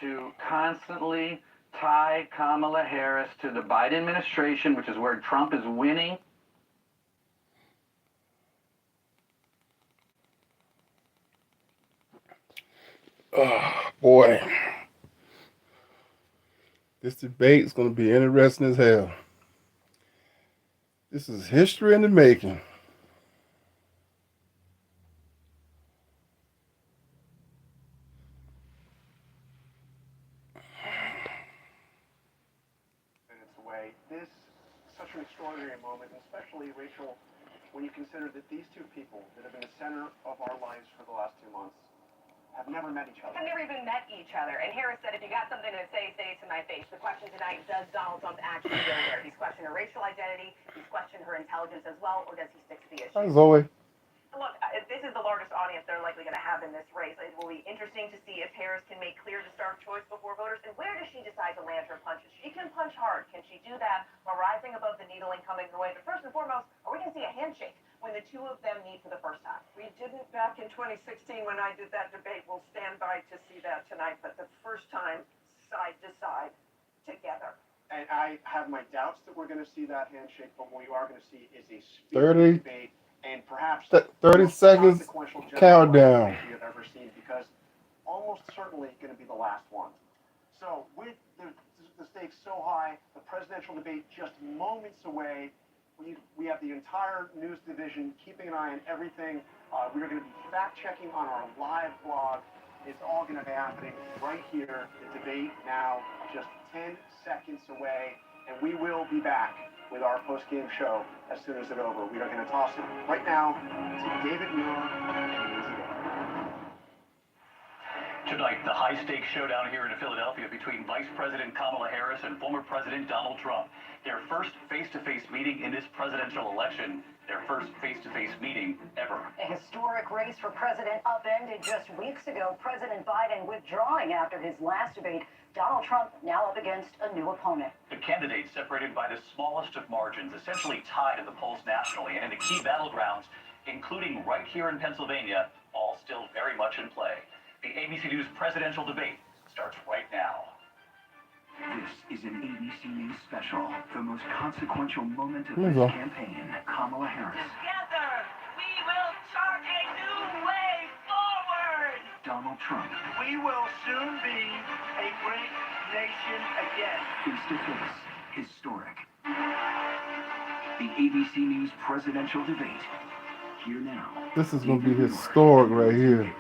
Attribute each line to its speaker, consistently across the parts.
Speaker 1: to constantly tie Kamala Harris to the Biden administration, which is where Trump is winning.
Speaker 2: Oh, boy. This debate is going to be interesting as hell. This is history in the making.
Speaker 3: This is such an extraordinary moment, and especially, Rachel, when you consider that these two people that have been the center of our lives for the last 2 months have never met each other.
Speaker 4: Have never even met each other. And Harris said, if you got something to say it to my face. The question tonight, does Donald Trump actually go there? He's questioned her racial identity. He's questioned her intelligence as well, or does he stick to the issue?
Speaker 2: Hi, Zoe.
Speaker 4: Look, this is the largest audience they're likely going to have in this race. It will be interesting to see if Harris can make clear the stark choice before voters. And where does she decide to land her punches? She can punch hard. Can she do that while rising above the needle and coming away? But first and foremost, are we going to see a handshake when the two of them meet for the first time?
Speaker 5: We didn't back in 2016 when I did that debate. We'll stand by to see that tonight. But the first time, side to side, together.
Speaker 3: And I have my doubts that we're going to see that handshake, but what we are going to see is a spirited debate and perhaps
Speaker 2: 30 seconds countdown
Speaker 3: we have ever seen, because almost certainly going to be the last one. So with the stakes so high, the presidential debate just moments away, we have the entire news division keeping an eye on everything. We are going to be fact-checking on our live blog. It's all going to be happening right here. The debate now just 10 seconds away, and we will be back with our post-game show as soon as it's over. We are going to toss it right now to David Muir and Lindsay Davis.
Speaker 6: Tonight, the high-stakes showdown here in Philadelphia between Vice President Kamala Harris and former President Donald Trump. Their first face-to-face meeting in this presidential election. Their first face-to-face meeting ever.
Speaker 4: A historic race for president upended just weeks ago. President Biden withdrawing after his last debate. Donald Trump now up against a new opponent.
Speaker 6: The candidates separated by the smallest of margins, essentially tied at the polls nationally, and in the key battlegrounds, including right here in Pennsylvania, all still very much in play. The ABC News presidential debate starts right now.
Speaker 7: This is an ABC News special, the most consequential moment of
Speaker 2: Here we
Speaker 7: this
Speaker 2: go.
Speaker 7: campaign. Kamala Harris,
Speaker 5: Together, we will chart a new way forward.
Speaker 7: Donald Trump,
Speaker 5: We will soon be a great nation again.
Speaker 7: face to face, historic. The ABC News presidential debate. Here now.
Speaker 2: This is going to be historic right here.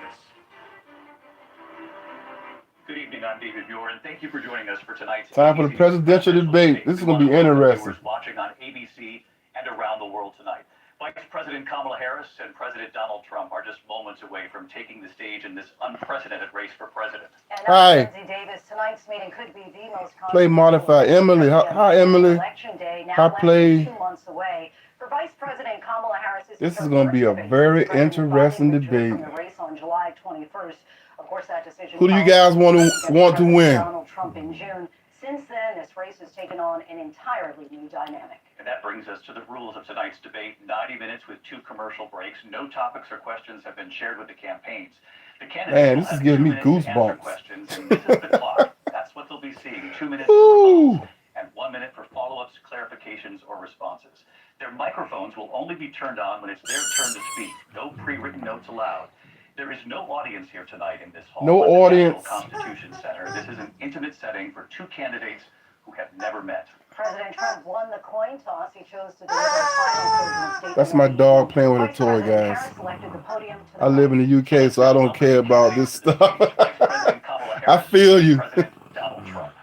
Speaker 6: Good evening, I'm David Muir, and thank you for joining us for tonight's
Speaker 2: Time for the
Speaker 6: ABC
Speaker 2: presidential debate. This is going to be interesting.
Speaker 6: Viewers watching on ABC and around the world tonight. Vice President Kamala Harris and President Donald Trump are just moments away from taking the stage in this unprecedented race for president.
Speaker 4: And
Speaker 2: Hi.
Speaker 4: Lindsay Davis, tonight's meeting could be the most
Speaker 2: Play modify. Emily. Hi, Emily.
Speaker 4: Election day now
Speaker 2: Hi,
Speaker 4: less
Speaker 2: play.
Speaker 4: than 2 months away. For Vice President Kamala Harris,
Speaker 2: This is going to be a very interesting debate.
Speaker 4: From the race on July 21st. Of course, that decision.
Speaker 2: Who do you guys want to win?
Speaker 4: Donald Trump in June. Since then, this race has taken on an entirely new dynamic.
Speaker 6: And that brings us to the rules of tonight's debate. 90 minutes with 2 commercial breaks. No topics or questions have been shared with the campaigns. The candidates
Speaker 2: Man,
Speaker 6: will
Speaker 2: this is
Speaker 6: have
Speaker 2: giving
Speaker 6: 2
Speaker 2: me
Speaker 6: minutes to answer
Speaker 2: goosebumps.
Speaker 6: questions, and this is the clock. That's what they'll be seeing. 2 minutes
Speaker 2: Ooh.
Speaker 6: for calls and 1 minute for follow-ups, clarifications, or responses. Their microphones will only be turned on when it's their turn to speak. No pre-written notes allowed. There is no audience here tonight in this hall.
Speaker 2: No
Speaker 6: at the National
Speaker 2: audience.
Speaker 6: Constitution Center. This is an intimate setting for 2 candidates who have never met.
Speaker 4: President Trump won the coin toss. He chose to deliver a final closing statement.
Speaker 2: That's my dog playing with a
Speaker 4: Vice
Speaker 2: toy,
Speaker 4: President
Speaker 2: guys.
Speaker 4: Harris selected the podium to the
Speaker 2: I live in the UK, so I don't care about this stuff.
Speaker 6: Vice President Kamala Harris
Speaker 2: I feel you.
Speaker 6: and President Donald Trump.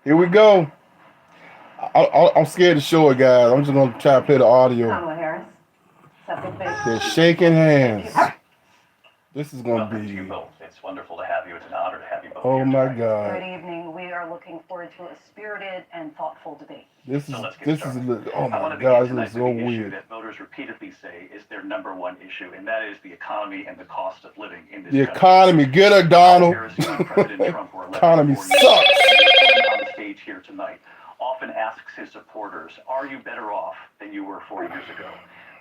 Speaker 2: Here we go. I'm scared to show it, guys. I'm just going to try to play the audio.
Speaker 4: Kamala Harris.
Speaker 2: They're shaking hands. This is going to
Speaker 6: Welcome to you
Speaker 2: be,
Speaker 6: both. It's wonderful to have you. It's an honor to have you both.
Speaker 2: oh
Speaker 6: here
Speaker 2: my
Speaker 6: tonight.
Speaker 2: God.
Speaker 4: Good evening. We are looking forward to a spirited and thoughtful debate.
Speaker 2: This is,
Speaker 6: So let's get
Speaker 2: this is,
Speaker 6: started.
Speaker 2: oh
Speaker 6: I want
Speaker 2: my
Speaker 6: to
Speaker 2: God,
Speaker 6: begin
Speaker 2: this is
Speaker 6: tonight
Speaker 2: so
Speaker 6: with the issue
Speaker 2: weird.
Speaker 6: that voters repeatedly say is their number one issue, and that is the economy and the cost of living in this
Speaker 2: The
Speaker 6: country.
Speaker 2: economy, get her, Donald.
Speaker 6: Harris and President Trump were elected
Speaker 2: Economy
Speaker 6: 4 years
Speaker 2: sucks.
Speaker 6: ago. On the stage here tonight, often asks his supporters, "Are you better off than you were 4 years ago?"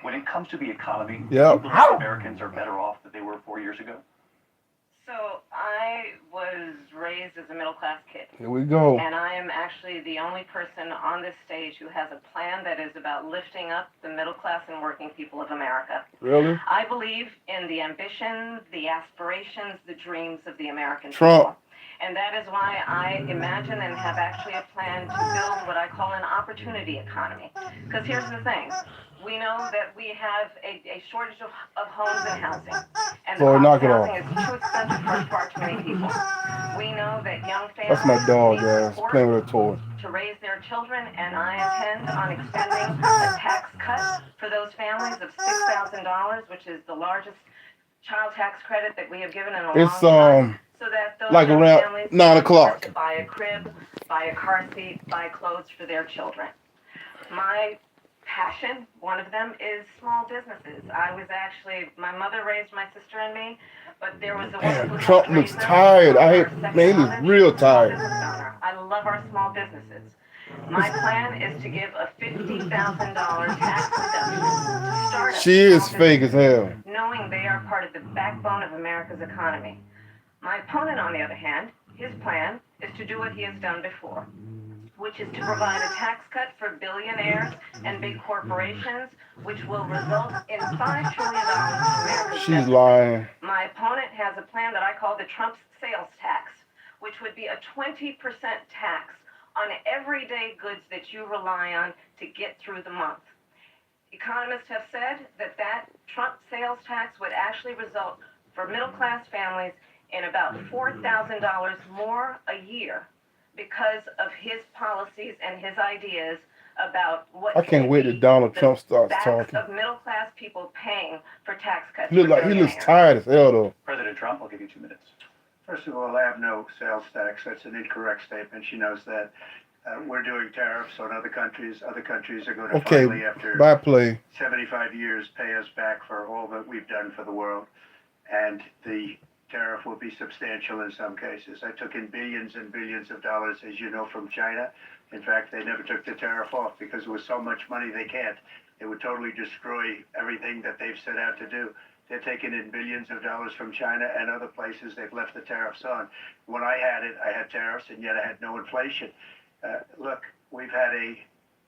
Speaker 6: When it comes to the economy,
Speaker 2: Yep.
Speaker 6: do you believe Americans are better off than they were 4 years ago?
Speaker 5: So
Speaker 4: raised as a middle-class kid.
Speaker 2: Here we go.
Speaker 4: And I am actually the only person on this stage who has a plan that is about lifting up the middle class and working people of America.
Speaker 2: Really?
Speaker 4: I believe in the ambition, the aspirations, the dreams of the American
Speaker 2: Trump.
Speaker 4: people. And that is why I imagine and have actually a plan to build what I call an opportunity economy. Because here's the thing. We know that we have a shortage of homes and housing. And the
Speaker 2: Lord,
Speaker 4: cost
Speaker 2: knock it
Speaker 4: of
Speaker 2: off.
Speaker 4: housing is too expensive for far too many people. We know that young families
Speaker 2: That's my dog,
Speaker 4: need
Speaker 2: guys.
Speaker 4: support
Speaker 2: Playing with a toy.
Speaker 4: to raise their children, and I intend on extending a tax cut for those families of $6,000, which is the largest child tax credit that we have given in a
Speaker 2: It's
Speaker 4: long time, so that those
Speaker 2: like
Speaker 4: young
Speaker 2: around
Speaker 4: families
Speaker 2: 9
Speaker 4: can
Speaker 2: o'clock.
Speaker 4: afford to buy a crib, buy a car seat, buy clothes for their children. My passion, one of them, is small businesses. My mother raised my sister and me, but there was a woman
Speaker 2: Damn,
Speaker 4: who
Speaker 2: Trump
Speaker 4: helped
Speaker 2: looks
Speaker 4: raise them.
Speaker 2: tired.
Speaker 4: Our
Speaker 2: Man,
Speaker 4: second
Speaker 2: he looks
Speaker 4: mother,
Speaker 2: real
Speaker 4: she's a small
Speaker 2: tired.
Speaker 4: business owner. I love our small businesses. My plan is to give a $50,000 tax deduction to startups.
Speaker 2: She is
Speaker 4: small
Speaker 2: fake as
Speaker 4: businesses,
Speaker 2: hell.
Speaker 4: knowing they are part of the backbone of America's economy. My opponent, on the other hand, his plan is to do what he has done before, which is to provide a tax cut for billionaires and big corporations, which will result in $5 trillion in America's
Speaker 2: She's
Speaker 4: deficit.
Speaker 2: lying.
Speaker 4: My opponent has a plan that I call the Trump sales tax, which would be a 20% tax on everyday goods that you rely on to get through the month. Economists have said that Trump sales tax would actually result for middle-class families in about $4,000 more a year because of his policies and his ideas about what
Speaker 2: I can't wait till Donald Trump starts
Speaker 4: backs
Speaker 2: talking.
Speaker 4: of middle-class people paying for tax cuts.
Speaker 2: He looks
Speaker 4: for
Speaker 2: like he looks
Speaker 4: billionaires.
Speaker 2: tired as hell though.
Speaker 6: President Trump, I'll give you 2 minutes.
Speaker 3: First of all, I have no sales tax. That's an incorrect statement. She knows that. We're doing tariffs on other countries. Other countries are going to
Speaker 2: Okay,
Speaker 3: finally, after
Speaker 2: bye play.
Speaker 3: 75 years, pay us back for all that we've done for the world. And the tariff will be substantial in some cases. I took in billions and billions of dollars, as you know, from China. In fact, they never took the tariff off because it was so much money they can't. It would totally destroy everything that they've set out to do. They're taking in billions of dollars from China and other places. They've left the tariffs on. When I had it, I had tariffs, and yet I had no inflation. Look, we've had a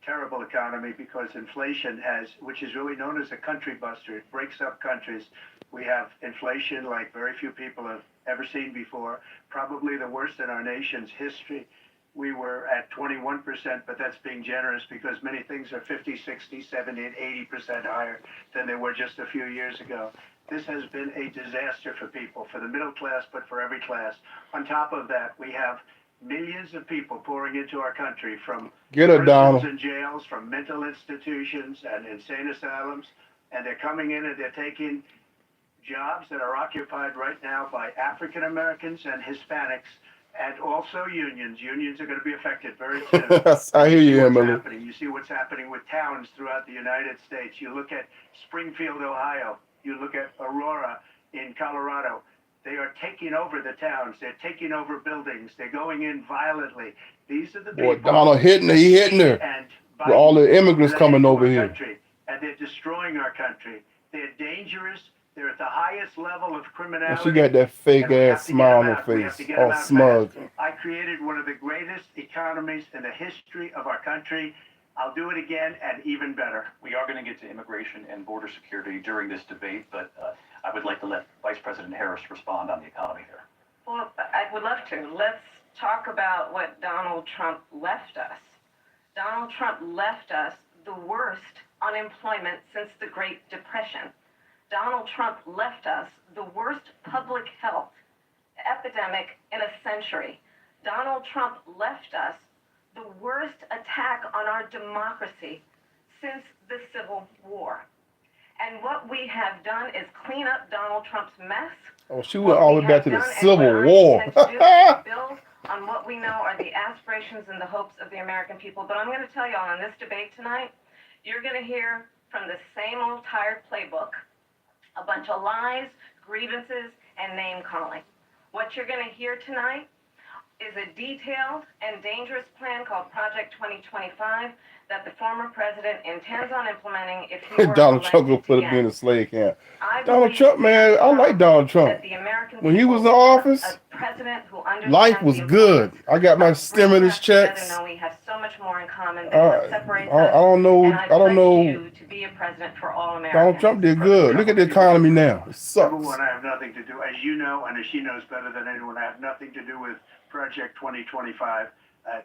Speaker 3: terrible economy because inflation which is really known as a country buster. It breaks up countries. We have inflation like very few people have ever seen before, probably the worst in our nation's history. We were at 21%, but that's being generous because many things are 50, 60, 70, and 80% higher than they were just a few years ago. This has been a disaster for people, for the middle class, but for every class. On top of that, we have millions of people pouring into our country from
Speaker 2: Get her,
Speaker 3: prisons
Speaker 2: Donald.
Speaker 3: and jails, from mental institutions and insane asylums, and they're coming in and they're taking jobs that are occupied right now by African Americans and Hispanics, and also unions. Unions are going to be affected very soon.
Speaker 2: I hear you,
Speaker 3: see what's
Speaker 2: Emily.
Speaker 3: happening. You see what's happening with towns throughout the United States. You look at Springfield, Ohio. You look at Aurora in Colorado. They are taking over the towns. They're taking over buildings. They're going in violently. These are the
Speaker 2: Boy,
Speaker 3: people.
Speaker 2: Donald hitting her. He hitting her.
Speaker 3: And
Speaker 2: With all the immigrants
Speaker 3: Biden
Speaker 2: coming
Speaker 3: into
Speaker 2: over
Speaker 3: our
Speaker 2: here.
Speaker 3: country, and they're destroying our country. They're dangerous. They're at the highest level of
Speaker 2: And
Speaker 3: criminality.
Speaker 2: she got that fake
Speaker 3: And we have
Speaker 2: ass
Speaker 3: to get
Speaker 2: smile on
Speaker 3: them
Speaker 2: her
Speaker 3: out. We have
Speaker 2: face,
Speaker 3: to get them
Speaker 2: all
Speaker 3: out
Speaker 2: smug.
Speaker 3: fast. I created one of the greatest economies in the history of our country. I'll do it again and even better.
Speaker 6: We are going to get to immigration and border security during this debate, but I would like to let Vice President Harris respond on the economy there.
Speaker 4: Well, I would love to. Let's talk about what Donald Trump left us. Donald Trump left us the worst unemployment since the Great Depression. Donald Trump left us the worst public health epidemic in a century. Donald Trump left us the worst attack on our democracy since the Civil War. And what we have done is clean up Donald Trump's mess.
Speaker 2: Oh, she went all the way back to the Civil War.
Speaker 4: Build on what we know are the aspirations and the hopes of the American people. But I'm going to tell you all, in this debate tonight, you're going to hear from the same old tired playbook, a bunch of lies, grievances, and name-calling. What you're going to hear tonight is a detailed and dangerous plan called Project 2025 that the former president intends on implementing if he were
Speaker 2: Donald Trump will
Speaker 4: elected
Speaker 2: put him
Speaker 4: again.
Speaker 2: in a slave camp.
Speaker 4: I
Speaker 2: Donald
Speaker 4: believe
Speaker 2: Trump, man, I like Donald Trump.
Speaker 4: that the American
Speaker 2: When he
Speaker 4: people
Speaker 2: was in
Speaker 4: want
Speaker 2: office,
Speaker 4: a president who understands
Speaker 2: Life was
Speaker 4: the
Speaker 2: good.
Speaker 4: importance
Speaker 2: I got my
Speaker 4: of
Speaker 2: stimulus
Speaker 4: bringing us together,
Speaker 2: checks.
Speaker 4: knowing we have so much more in common than
Speaker 2: I
Speaker 4: what separates
Speaker 2: I
Speaker 4: us.
Speaker 2: don't know.
Speaker 4: And
Speaker 2: I don't
Speaker 4: pledge
Speaker 2: know.
Speaker 4: you to be a president for all Americans.
Speaker 2: Donald Trump did good. Look at the economy now. It
Speaker 3: Number
Speaker 2: sucks.
Speaker 3: one, I have nothing to do, as you know, and as she knows better than anyone, I have nothing to do with Project 2025.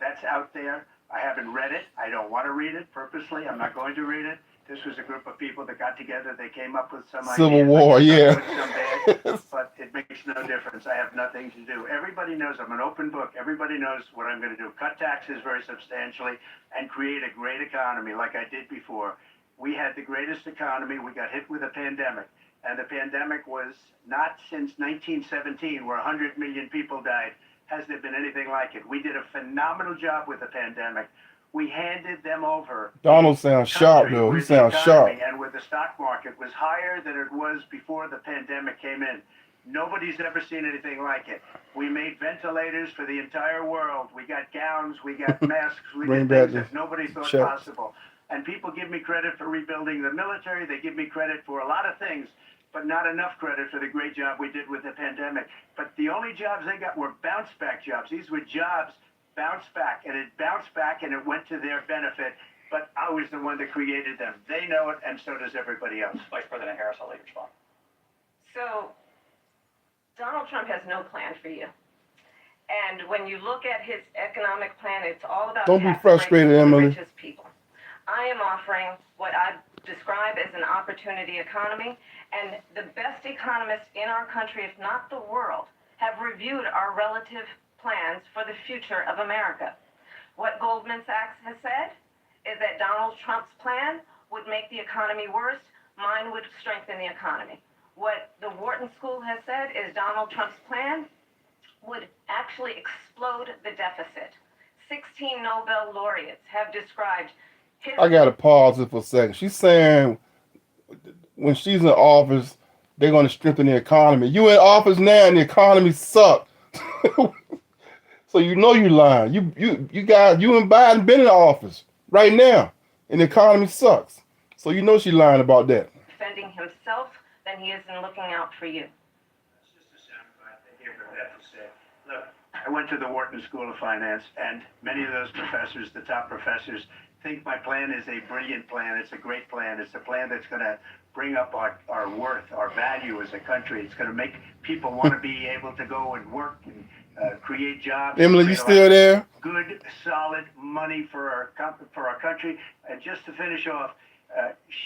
Speaker 3: That's out there. I haven't read it. I don't want to read it purposely. I'm not going to read it. This was a group of people that got together. They came up with some
Speaker 2: Civil
Speaker 3: ideas,
Speaker 2: War,
Speaker 3: some
Speaker 2: yeah.
Speaker 3: good, some bad, but it makes no difference. I have nothing to do. Everybody knows I'm an open book. Everybody knows what I'm going to do. Cut taxes very substantially and create a great economy like I did before. We had the greatest economy. We got hit with a pandemic. And the pandemic was not since 1917, where 100 million people died, has there been anything like it. We did a phenomenal job with the pandemic. We handed them over.
Speaker 2: Donald sounds sharp,
Speaker 3: country
Speaker 2: though. He
Speaker 3: where the
Speaker 2: sounds
Speaker 3: economy
Speaker 2: sharp.
Speaker 3: And where the stock market was higher than it was before the pandemic came in. Nobody's ever seen anything like it. We made ventilators for the entire world. We got gowns, we got masks, we
Speaker 2: Bring
Speaker 3: did
Speaker 2: back
Speaker 3: things
Speaker 2: the
Speaker 3: that nobody thought
Speaker 2: checks.
Speaker 3: possible. And people give me credit for rebuilding the military. They give me credit for a lot of things, but not enough credit for the great job we did with the pandemic. But the only jobs they got were bounce back jobs. These were jobs bounced back, and it bounced back and it went to their benefit. But I was the one that created them. They know it, and so does everybody else.
Speaker 6: Vice President Harris, I'll let you respond.
Speaker 4: So, Donald Trump has no plan for you. And when you look at his economic plan, it's all about
Speaker 2: Don't be
Speaker 4: tax
Speaker 2: frustrated,
Speaker 4: breaks for the
Speaker 2: Emily.
Speaker 4: richest people. I am offering what I describe as an opportunity economy, and the best economists in our country, if not the world, have reviewed our relative plans for the future of America. What Goldman Sachs has said is that Donald Trump's plan would make the economy worse, mine would strengthen the economy. What the Wharton School has said is Donald Trump's plan would actually explode the deficit. 16 Nobel laureates have described his...
Speaker 2: I gotta pause it for a second. She's saying when she's in office, they're gonna strengthen the economy. You in office now and the economy sucks. So you know you lying. You guys, you and Biden been in office right now, and the economy sucks. So you know she's lying about that.
Speaker 4: defending himself than he is in looking out for you.
Speaker 3: That's just a soundbite. They gave her that to say. Look, I went to the Wharton School of Finance, and many of those professors, the top professors, think my plan is a brilliant plan. It's a great plan. It's a plan that's going to bring up our worth, our value as a country. It's going to make people want to be able to go and work and create jobs.
Speaker 2: Emily, you still there?
Speaker 3: Good, solid money for our country. And just to finish off,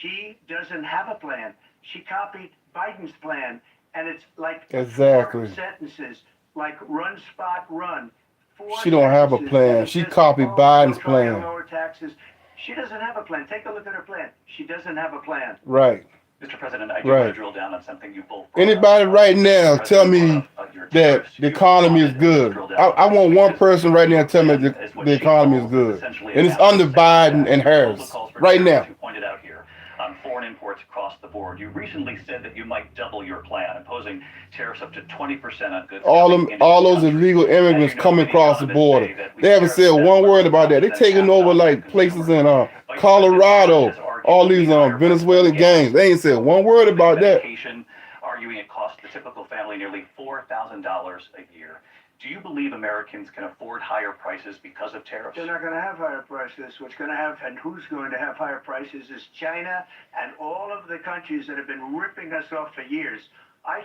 Speaker 3: she doesn't have a plan. She copied Biden's plan, and it's like
Speaker 2: Exactly.
Speaker 3: 4 sentences, like run, spot, run. 4
Speaker 2: She don't have a
Speaker 3: sentences,
Speaker 2: plan.
Speaker 3: and it
Speaker 2: She
Speaker 3: says,
Speaker 2: copied
Speaker 3: oh,
Speaker 2: Biden's
Speaker 3: we'll try to
Speaker 2: plan.
Speaker 3: lower taxes. She doesn't have a plan. Take a look at her plan. She doesn't have a plan.
Speaker 2: Right.
Speaker 6: Mr. President, I do
Speaker 2: Right.
Speaker 6: want to drill down on something you both brought
Speaker 2: Anybody
Speaker 6: up.
Speaker 2: right now tell me
Speaker 6: President brought up, your
Speaker 2: that
Speaker 6: tariffs.
Speaker 2: the
Speaker 6: You
Speaker 2: economy is
Speaker 6: responded and
Speaker 2: good.
Speaker 6: drilled down
Speaker 2: I
Speaker 6: on
Speaker 2: want
Speaker 6: this
Speaker 2: one
Speaker 6: because
Speaker 2: person right now to tell me
Speaker 6: is what
Speaker 2: the
Speaker 6: she
Speaker 2: economy is
Speaker 6: calls
Speaker 2: good.
Speaker 6: essentially
Speaker 2: And
Speaker 6: a
Speaker 2: it's
Speaker 6: balance
Speaker 2: under
Speaker 6: of
Speaker 2: Biden
Speaker 6: that.
Speaker 2: and Harris
Speaker 6: Proposal calls for
Speaker 2: right
Speaker 6: tariffs,
Speaker 2: now.
Speaker 6: you pointed out here, on foreign imports across the board. You recently said that you might double your plan, imposing tariffs up to 20% on goods.
Speaker 2: All
Speaker 6: coming into
Speaker 2: all
Speaker 6: the
Speaker 2: those
Speaker 6: country.
Speaker 2: illegal immigrants
Speaker 6: As you know,
Speaker 2: coming
Speaker 6: many
Speaker 2: across the
Speaker 6: economists
Speaker 2: border.
Speaker 6: say that we
Speaker 2: They haven't
Speaker 6: tariff
Speaker 2: said
Speaker 6: that
Speaker 2: one word
Speaker 6: level
Speaker 2: about that. They're
Speaker 6: then
Speaker 2: taking
Speaker 6: pass
Speaker 2: over
Speaker 6: on to
Speaker 2: like places in
Speaker 6: consumers. Vice
Speaker 2: Colorado,
Speaker 6: President Trump has
Speaker 2: all
Speaker 6: argued
Speaker 2: these
Speaker 6: that higher
Speaker 2: Venezuelan
Speaker 6: prices on
Speaker 2: gangs. They ain't said one word about that.
Speaker 6: medication, arguing it costs the typical family nearly $4,000 a year. Do you believe Americans can afford higher prices because of tariffs?
Speaker 3: They're not going to have higher prices. What's going to have, and who's going to have higher prices is China and all of the countries that have been ripping us off for years. I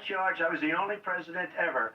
Speaker 3: was the only president ever.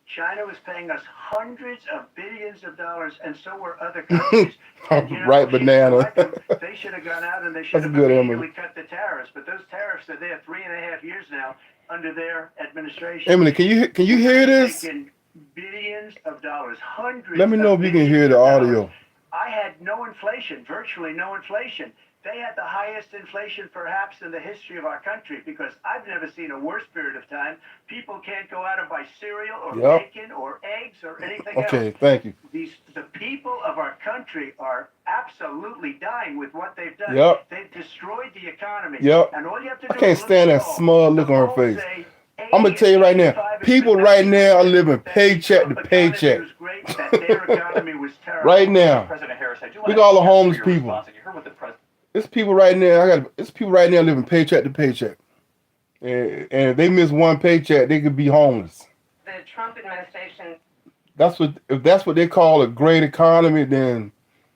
Speaker 3: China was paying us hundreds of billions of dollars, and so were other countries. And,
Speaker 2: Right, banana.
Speaker 3: They should have gone out and they should
Speaker 2: That's
Speaker 3: have
Speaker 2: good,
Speaker 3: immediately
Speaker 2: Emily.
Speaker 3: cut the tariffs. But those tariffs are there 3.5 years now under their administration.
Speaker 2: Emily, can you hear this?
Speaker 3: Taking billions of dollars, hundreds.
Speaker 2: Let me know
Speaker 3: of
Speaker 2: if you can
Speaker 3: billions
Speaker 2: hear the
Speaker 3: of dollars.
Speaker 2: audio.
Speaker 3: I had no inflation, virtually no inflation. They had the highest inflation perhaps in the history of our country because I've never seen a worse period of time. People can't go out and buy cereal or
Speaker 2: Yep.
Speaker 3: bacon or eggs or anything
Speaker 2: Okay,
Speaker 3: else.
Speaker 2: thank you.
Speaker 3: The people of our country are absolutely dying with what they've done.
Speaker 2: Yep.
Speaker 3: They've destroyed the economy.
Speaker 2: Yep.
Speaker 3: And all you have to
Speaker 2: I
Speaker 3: do
Speaker 2: can't
Speaker 3: is look
Speaker 2: stand
Speaker 3: at
Speaker 2: that
Speaker 3: the poll.
Speaker 2: smug look
Speaker 3: The
Speaker 2: on her
Speaker 3: polls
Speaker 2: face.
Speaker 3: say
Speaker 2: I'm gonna tell you right now,
Speaker 3: 85
Speaker 2: people right now are living paycheck to paycheck.
Speaker 3: was great, that their economy was terrible.
Speaker 2: Right now.
Speaker 6: President Harris, I do
Speaker 2: Look
Speaker 6: want
Speaker 2: at all the
Speaker 6: ask for
Speaker 2: homeless
Speaker 6: your
Speaker 2: people.
Speaker 6: response, and you heard what the president
Speaker 2: It's people right now. It's people right now living paycheck to paycheck. And if they miss one paycheck, they could be homeless.
Speaker 4: The
Speaker 5: the Trump administration.
Speaker 2: If that's what they call a great economy, then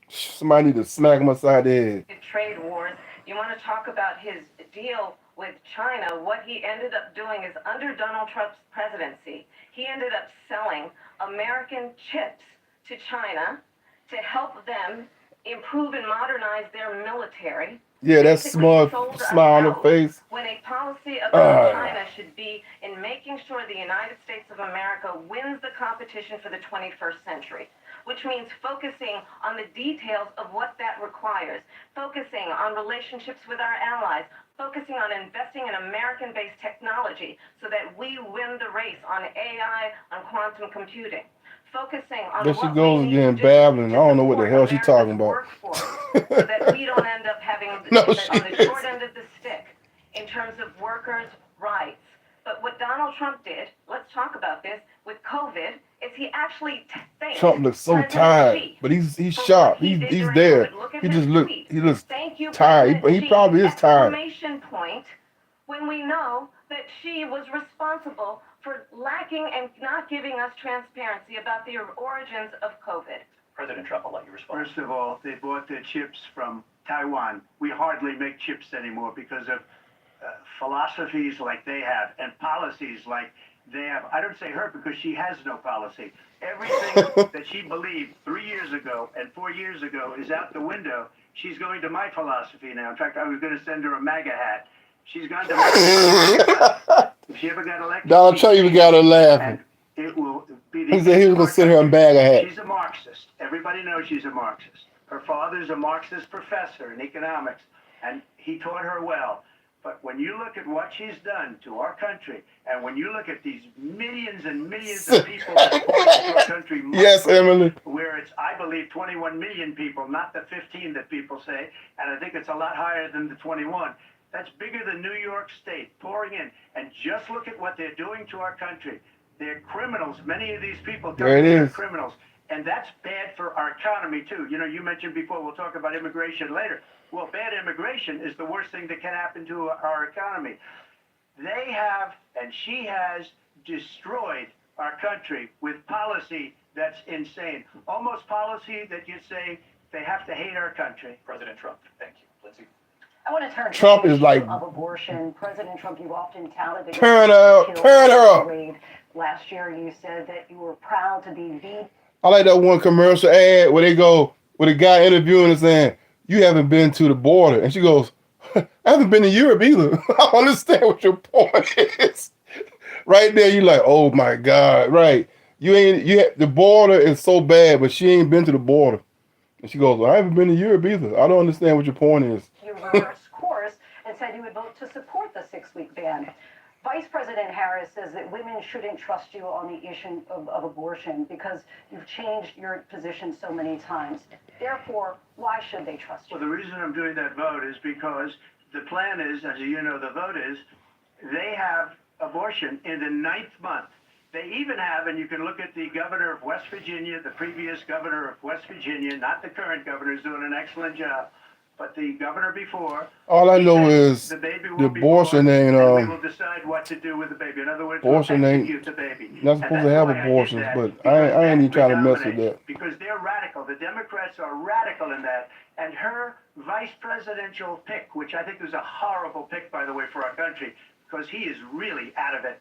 Speaker 2: somebody need to smack them upside the head.
Speaker 5: Trade wars. You want to talk about his deal with China? What he ended up doing is under Donald Trump's presidency, he ended up selling American chips to China to help them improve and modernize their military.
Speaker 2: Yeah, that smug smile on her face.
Speaker 5: When a policy about China should be in making sure the United States of America wins the competition for the 21st century, which means focusing on the details of what that requires, focusing on relationships with our allies, focusing on investing in American-based technology so that we win the race on AI, on quantum computing. Focusing on
Speaker 2: there she goes again, babbling. I don't know what the hell she's talking about.
Speaker 5: So that we don't end up having on the short end of the stick in terms of workers' rights. But what Donald Trump did, let's talk about this, with COVID, is he actually thanked
Speaker 2: Trump looks so tired, but he's sharp. He's there. He looks tired. He probably is tired.
Speaker 5: Exclamation point, when we know that she was responsible for lacking and not giving us transparency about the origins of COVID.
Speaker 6: President Trump, I'll let you respond.
Speaker 8: First of all, they bought their chips from Taiwan. We hardly make chips anymore because of philosophies like they have and policies like they have. I don't say her because she has no policy. Everything that she believed 3 years ago and 4 years ago is out the window. She's going to my philosophy now. In fact, I was going to send her a MAGA hat. She's gone to my if she ever got elected,
Speaker 2: Donald Trump even got her laughing.
Speaker 8: It will be the
Speaker 2: He said he was going to sit here and bag a hat.
Speaker 8: She's a Marxist. Everybody knows she's a Marxist. Her father's a Marxist professor in economics, and he taught her well. But when you look at what she's done to our country, and when you look at these millions and millions of people that support our country,
Speaker 2: yes, Emily,
Speaker 8: where it's, I believe, 21 million people, not the 15 that people say, and I think it's a lot higher than the 21. That's bigger than New York State pouring in. And just look at what they're doing to our country. They're criminals. Many of these people are criminals. And that's bad for our economy, too. You know, you mentioned before, we'll talk about immigration later. Well, bad immigration is the worst thing that can happen to our economy. They have, and she has, destroyed our country with policy that's insane. Almost policy that you say they have to hate our country.
Speaker 6: President Trump, thank you. Lindsay?
Speaker 9: I want to turn to
Speaker 2: Trump
Speaker 9: the
Speaker 2: is
Speaker 9: issue
Speaker 2: like
Speaker 9: of abortion. President Trump, you often touted that
Speaker 2: turn her up.
Speaker 9: Last year, you said that you were proud to be the.
Speaker 2: I like that one commercial ad where they go with a guy interviewing and saying, "You haven't been to the border," and she goes, "I haven't been to Europe either." I understand what your point is. Right there, you're like, "Oh my God!" Right? The border is so bad, but she ain't been to the border. And she goes, well, "I haven't been to Europe either." I don't understand what your point is.
Speaker 9: You reversed course and said you would vote to support the 6-week ban. Vice President Harris says that women shouldn't trust you on the issue of abortion because you've changed your position so many times. Therefore, why should they trust you?
Speaker 8: Well, the reason I'm doing that vote is because the plan is, as you know, the vote is, they have abortion in the 9th month. They even have, and you can look at the governor of West Virginia, the previous governor of West Virginia, not the current governor, who's doing an excellent job, but the governor before.
Speaker 2: All I know is
Speaker 8: the
Speaker 2: abortion ain't.
Speaker 8: We will decide what to do with the baby. In other words,
Speaker 2: abortion
Speaker 8: we'll
Speaker 2: ain't.
Speaker 8: execute the baby.
Speaker 2: Not supposed to have abortions, but I ain't even trying to mess with that.
Speaker 8: Because they're radical. The Democrats are radical in that. And her vice presidential pick, which I think was a horrible pick, by the way, for our country, because he is really out of it.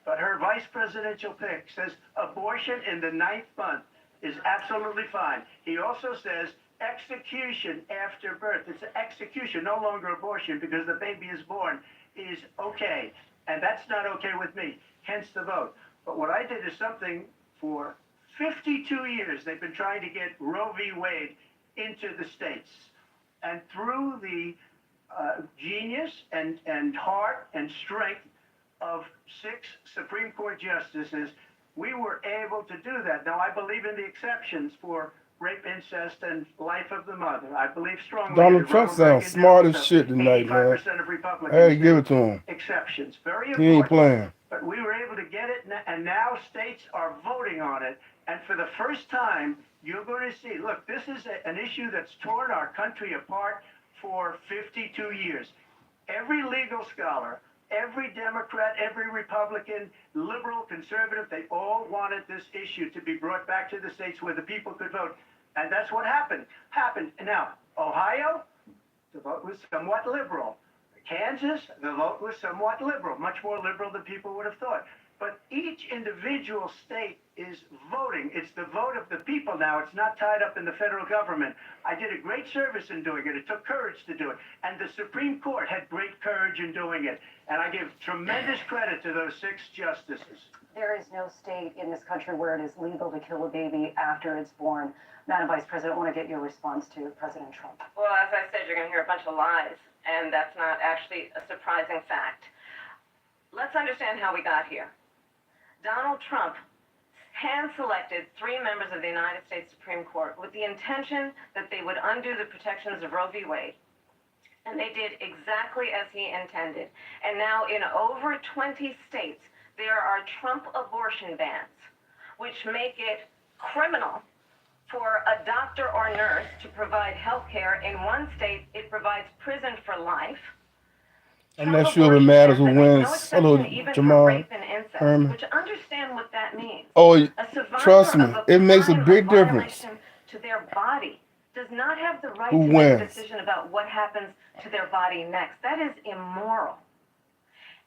Speaker 8: But her vice presidential pick says abortion in the 9th month is absolutely fine. He also says execution after birth. It's execution, no longer abortion, because the baby is born, is okay. And that's not okay with me, hence the vote. But what I did is something for 52 years. They've been trying to get Roe v. Wade into the states. And through the genius and heart and strength of 6 Supreme Court justices, we were able to do that. Now, I believe in the exceptions for rape, incest, and life of the mother. I believe strongly.
Speaker 2: Donald Trump sounds smart as shit tonight, man.
Speaker 8: 85% of Republicans.
Speaker 2: I had to give it to him.
Speaker 8: Exceptions. Very important.
Speaker 2: He ain't playing.
Speaker 8: But we were able to get it, and now states are voting on it. And for the first time, you're going to see, look, this is an issue that's torn our country apart for 52 years. Every legal scholar, every Democrat, every Republican, liberal, conservative, they all wanted this issue to be brought back to the states where the people could vote. And that's what happened. Now, Ohio, the vote was somewhat liberal. Kansas, the vote was somewhat liberal, much more liberal than people would have thought. But each individual state is voting. It's the vote of the people now. It's not tied up in the federal government. I did a great service in doing it. It took courage to do it. And the Supreme Court had great courage in doing it. And I give tremendous credit to those 6 justices.
Speaker 9: There is no state in this country where it is legal to kill a baby after it's born. Madam Vice President, I want to get your response to President Trump.
Speaker 5: Well, as I said, you're going to hear a bunch of lies, and that's not actually a surprising fact. Let's understand how we got here. Donald Trump hand-selected 3 members of the United States Supreme Court with the intention that they would undo the protections of Roe v. Wade. And they did exactly as he intended. And now in over 20 states, there are Trump abortion bans, which make it criminal for a doctor or nurse to provide health care. In one state, it provides prison for life.
Speaker 2: I'm not sure if it matters who wins. Hello, Jamal Herman.
Speaker 5: Which understand what that means.
Speaker 2: Oh,
Speaker 5: A survivor
Speaker 2: trust me,
Speaker 5: of a
Speaker 2: it makes a
Speaker 5: crime
Speaker 2: big
Speaker 5: of
Speaker 2: difference.
Speaker 5: violation to their body does not have the right
Speaker 2: Who
Speaker 5: to make a
Speaker 2: wins?
Speaker 5: decision about what happens to their body next. That is immoral.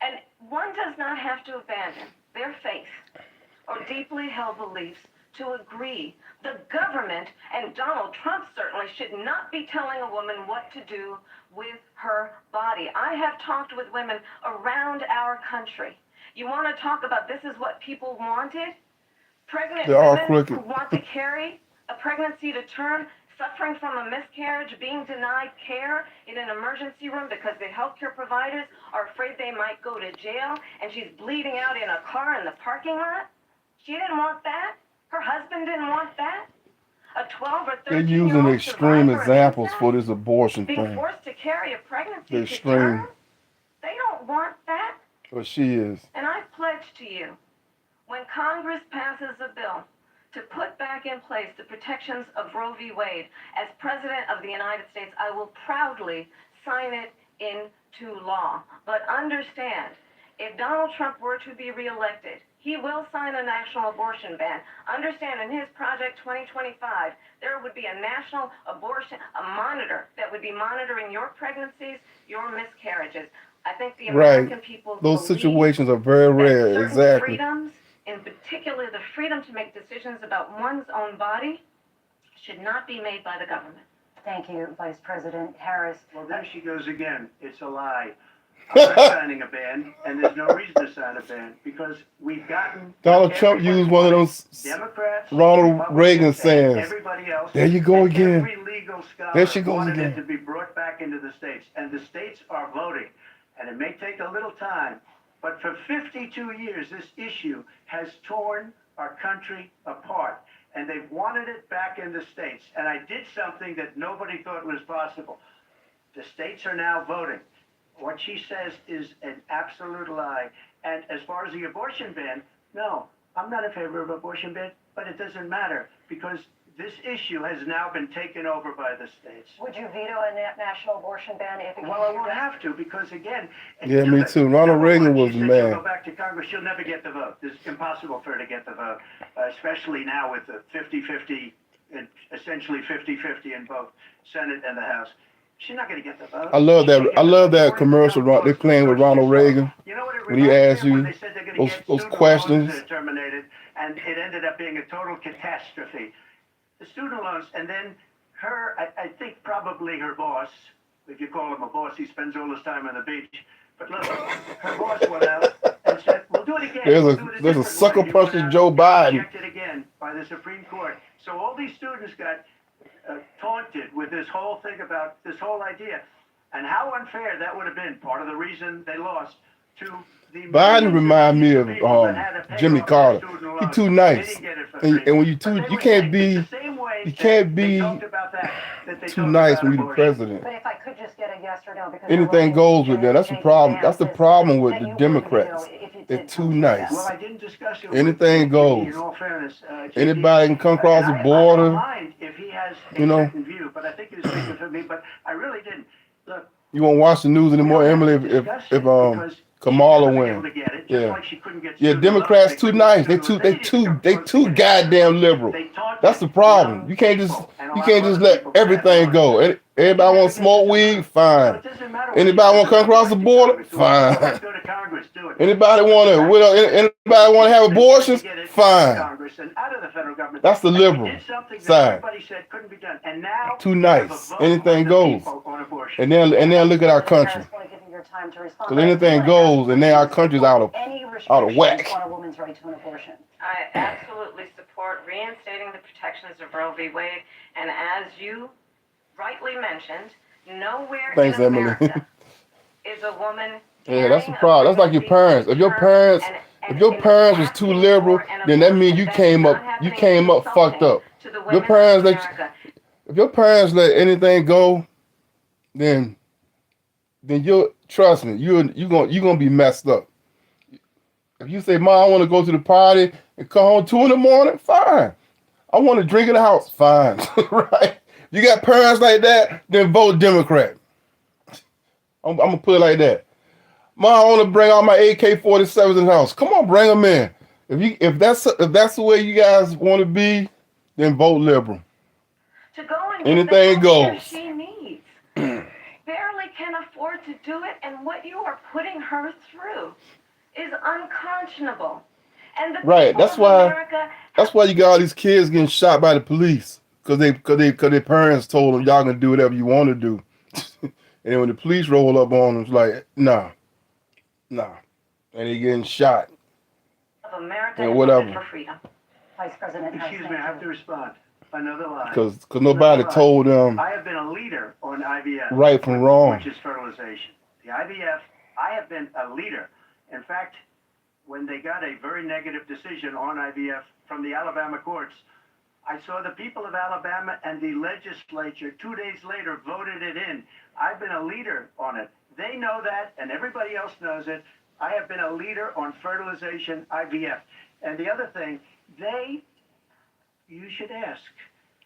Speaker 5: And one does not have to abandon their faith or deeply held beliefs to agree. The government, and Donald Trump certainly, should not be telling a woman what to do with her body. I have talked with women around our country. You want to talk about this is what people wanted? Pregnant
Speaker 2: They're all
Speaker 5: women
Speaker 2: crooked.
Speaker 5: who want to carry a pregnancy to term, suffering from a miscarriage, being denied care in an emergency room because the healthcare providers are afraid they might go to jail, and she's bleeding out in a car in the parking lot. She didn't want that. Her husband didn't want that. A 12 or
Speaker 2: They're
Speaker 5: 13-year-old
Speaker 2: using extreme
Speaker 5: survivor of
Speaker 2: examples
Speaker 5: incest
Speaker 2: for this abortion
Speaker 5: being
Speaker 2: thing.
Speaker 5: forced to carry a pregnancy
Speaker 2: They're
Speaker 5: to
Speaker 2: extreme.
Speaker 5: term. They don't want that.
Speaker 2: But she is.
Speaker 5: And I pledge to you, when Congress passes a bill to put back in place the protections of Roe v. Wade, as President of the United States, I will proudly sign it into law. But understand, if Donald Trump were to be reelected, he will sign a national abortion ban. Understand, in his Project 2025, there would be a national abortion, a monitor that would be monitoring your pregnancies, your miscarriages. I think the American people
Speaker 2: Those
Speaker 5: believe
Speaker 2: situations are very
Speaker 5: that
Speaker 2: rare.
Speaker 5: certain
Speaker 2: Exactly.
Speaker 5: freedoms, in particular the freedom to make decisions about one's own body, should not be made by the government.
Speaker 9: Thank you, Vice President Harris.
Speaker 8: Well, there she goes again. It's a lie. I'm not signing a ban, and there's no reason to sign a ban because we've gotten
Speaker 2: Donald Trump
Speaker 8: everybody
Speaker 2: used one of those
Speaker 8: Democrats,
Speaker 2: Ronald
Speaker 8: Republicans,
Speaker 2: Reagan
Speaker 8: and
Speaker 2: sayings.
Speaker 8: everybody else.
Speaker 2: There you go
Speaker 8: and
Speaker 2: again.
Speaker 8: Every legal scholar
Speaker 2: There she goes
Speaker 8: wanted
Speaker 2: again.
Speaker 8: it to be brought back into the states, and the states are voting. And it may take a little time, but for 52 years, this issue has torn our country apart. And they've wanted it back in the states. And I did something that nobody thought was possible. The states are now voting. What she says is an absolute lie. And as far as the abortion ban, no, I'm not in favor of abortion ban, but it doesn't matter because this issue has now been taken over by the states.
Speaker 9: Would you veto a national abortion ban if it came
Speaker 8: Well, I
Speaker 9: to
Speaker 8: won't
Speaker 9: this?
Speaker 8: have to because, again...
Speaker 2: Yeah, me too. Ronald Reagan was
Speaker 8: she
Speaker 2: the
Speaker 8: said
Speaker 2: man.
Speaker 8: She'll go back to Congress. She'll never get the vote. It's impossible for her to get the vote, especially now with the 50-50, essentially 50-50 in both Senate and the House. She's not going to get the vote.
Speaker 2: I love that.
Speaker 8: She can't
Speaker 2: I
Speaker 8: get
Speaker 2: love
Speaker 8: the
Speaker 2: that
Speaker 8: vote.
Speaker 2: commercial they're playing with Ronald Reagan.
Speaker 8: You know what it
Speaker 2: When he
Speaker 8: reminds
Speaker 2: asked
Speaker 8: me of?
Speaker 2: you
Speaker 8: When they said they're gonna
Speaker 2: those
Speaker 8: get
Speaker 2: those
Speaker 8: student
Speaker 2: questions.
Speaker 8: loans terminated, and it ended up being a total catastrophe. The student loans, and then her, I think probably her boss, if you call him a boss, he spends all his time on the beach. But look, her boss went out and said, "We'll do it again."
Speaker 2: There's
Speaker 8: We'll do it
Speaker 2: a
Speaker 8: different
Speaker 2: sucker
Speaker 8: way." He
Speaker 2: punch
Speaker 8: went
Speaker 2: to
Speaker 8: out
Speaker 2: Joe
Speaker 8: and
Speaker 2: Biden.
Speaker 8: Rejected again by the Supreme Court. So all these students got taunted with this whole thing about this whole idea, and how unfair that would have been. Part of the reason they lost to the
Speaker 2: Biden remind me of
Speaker 8: people that had to pay
Speaker 2: Jimmy
Speaker 8: off their
Speaker 2: Carter.
Speaker 8: student
Speaker 2: He
Speaker 8: loans.
Speaker 2: too
Speaker 8: They
Speaker 2: nice,
Speaker 8: didn't get it for
Speaker 2: and,
Speaker 8: free.
Speaker 2: and when you
Speaker 8: But
Speaker 2: too,
Speaker 8: they
Speaker 2: you
Speaker 8: were
Speaker 2: can't
Speaker 8: saying
Speaker 2: be
Speaker 8: it's the same way
Speaker 2: you
Speaker 8: that
Speaker 2: can't
Speaker 8: they
Speaker 2: be
Speaker 8: talked about that they
Speaker 2: too
Speaker 8: talked
Speaker 2: nice
Speaker 8: about
Speaker 2: when you're the
Speaker 8: abortion.
Speaker 2: president.
Speaker 9: But if I could just get a yes or no, because
Speaker 2: Anything goes with that. That's the problem. That's the problem with the Democrats. They're too nice.
Speaker 8: Well, I didn't discuss it.
Speaker 2: Anything
Speaker 8: with
Speaker 2: goes.
Speaker 8: JD, in all fairness, JD,
Speaker 2: Anybody can come across the
Speaker 8: I
Speaker 2: border.
Speaker 8: don't mind if he has a
Speaker 2: You know.
Speaker 8: certain view, but I think he was speaking for me. But I really didn't. Look,
Speaker 2: You won't watch the news
Speaker 8: we
Speaker 2: anymore,
Speaker 8: don't have
Speaker 2: Emily,
Speaker 8: to
Speaker 2: if
Speaker 8: discuss
Speaker 2: if
Speaker 8: it because
Speaker 2: Kamala
Speaker 8: She'll never be
Speaker 2: win.
Speaker 8: able to get it, just
Speaker 2: Yeah.
Speaker 8: like she couldn't get
Speaker 2: Yeah,
Speaker 8: student loans.
Speaker 2: Democrats
Speaker 8: They
Speaker 2: too
Speaker 8: couldn't
Speaker 2: nice.
Speaker 8: get
Speaker 2: They
Speaker 8: student
Speaker 2: too
Speaker 8: loans. They didn't
Speaker 2: too
Speaker 8: come close to getting it.
Speaker 2: goddamn liberal.
Speaker 8: They taught
Speaker 2: That's the
Speaker 8: young
Speaker 2: problem. You can't just
Speaker 8: people, and a
Speaker 2: you
Speaker 8: lot
Speaker 2: can't
Speaker 8: of
Speaker 2: just
Speaker 8: other
Speaker 2: let
Speaker 8: people bad
Speaker 2: everything go.
Speaker 8: influences.
Speaker 2: Everybody want to smoke weed,
Speaker 8: So
Speaker 2: fine.
Speaker 8: it doesn't matter what
Speaker 2: Anybody
Speaker 8: you
Speaker 2: want to
Speaker 8: do.
Speaker 2: come across the border,
Speaker 8: Go to
Speaker 2: fine.
Speaker 8: Go to Congress, do it.
Speaker 2: Anybody want to anybody want to have abortions, fine.
Speaker 8: Congress and out of the federal government.
Speaker 2: That's the
Speaker 8: And
Speaker 2: liberal
Speaker 8: we did something that
Speaker 2: side.
Speaker 8: everybody said couldn't be done, and now
Speaker 2: Too
Speaker 8: we have a
Speaker 2: nice.
Speaker 8: vote
Speaker 2: Anything
Speaker 8: of the
Speaker 2: goes.
Speaker 8: people on abortion.
Speaker 2: And then look at our country.
Speaker 9: I want to give you your time to respond.
Speaker 2: Because anything goes, and then our country's out of whack.
Speaker 9: On a woman's right to an abortion.
Speaker 5: I absolutely support reinstating the protections of Roe v. Wade, and as you rightly mentioned, nowhere
Speaker 2: Thanks,
Speaker 5: in
Speaker 2: Emily.
Speaker 5: America is a woman.
Speaker 2: Yeah, that's the
Speaker 5: carrying a
Speaker 2: problem. That's like your
Speaker 5: pregnancy
Speaker 2: parents. If your
Speaker 5: term
Speaker 2: parents
Speaker 5: and
Speaker 2: if your parents was too
Speaker 5: asking
Speaker 2: liberal,
Speaker 5: for an
Speaker 2: then that means
Speaker 5: abortion,
Speaker 2: you
Speaker 5: that is
Speaker 2: came
Speaker 5: not
Speaker 2: up
Speaker 5: happening
Speaker 2: fucked
Speaker 5: insulting
Speaker 2: up.
Speaker 5: to the
Speaker 2: Your
Speaker 5: women
Speaker 2: parents
Speaker 5: of
Speaker 2: let
Speaker 5: America.
Speaker 2: if your parents let anything go, then you trust me, you gonna be messed up. If you say, "Mom, I want to go to the party and come home 2 a.m," fine. I want to drink in the house, fine. Right? You got parents like that, then vote Democrat. I'm gonna put it like that. Mom, I want to bring all my AK-47s in the house. Come on, bring them in. If that's the way you guys want to be, then vote liberal.
Speaker 5: To go and
Speaker 2: Anything
Speaker 5: get the healthcare
Speaker 2: goes.
Speaker 5: she needs. Barely can afford to do it, and what you are putting her through is unconscionable. And the
Speaker 2: Right.
Speaker 5: people
Speaker 2: That's
Speaker 5: of
Speaker 2: why.
Speaker 5: America
Speaker 2: That's why you got all these kids getting shot by the police because their parents told them y'all can do whatever you want to do, and then when the police roll up on them, it's like nah, and they getting shot
Speaker 5: of America
Speaker 2: and
Speaker 5: is
Speaker 2: whatever
Speaker 5: voted for freedom.
Speaker 9: Vice President Harris,
Speaker 8: Excuse me, I have to respond. Another lie.
Speaker 2: because nobody
Speaker 8: Another lie.
Speaker 2: told them
Speaker 8: I have been a leader on IVF.
Speaker 2: right from wrong.
Speaker 8: Which is fertilization. The IVF, I have been a leader. In fact, when they got a very negative decision on IVF from the Alabama courts, I saw the people of Alabama and the legislature 2 days later voted it in. I've been a leader on it. They know that, and everybody else knows it. I have been a leader on fertilization, IVF. And the other thing, you should ask.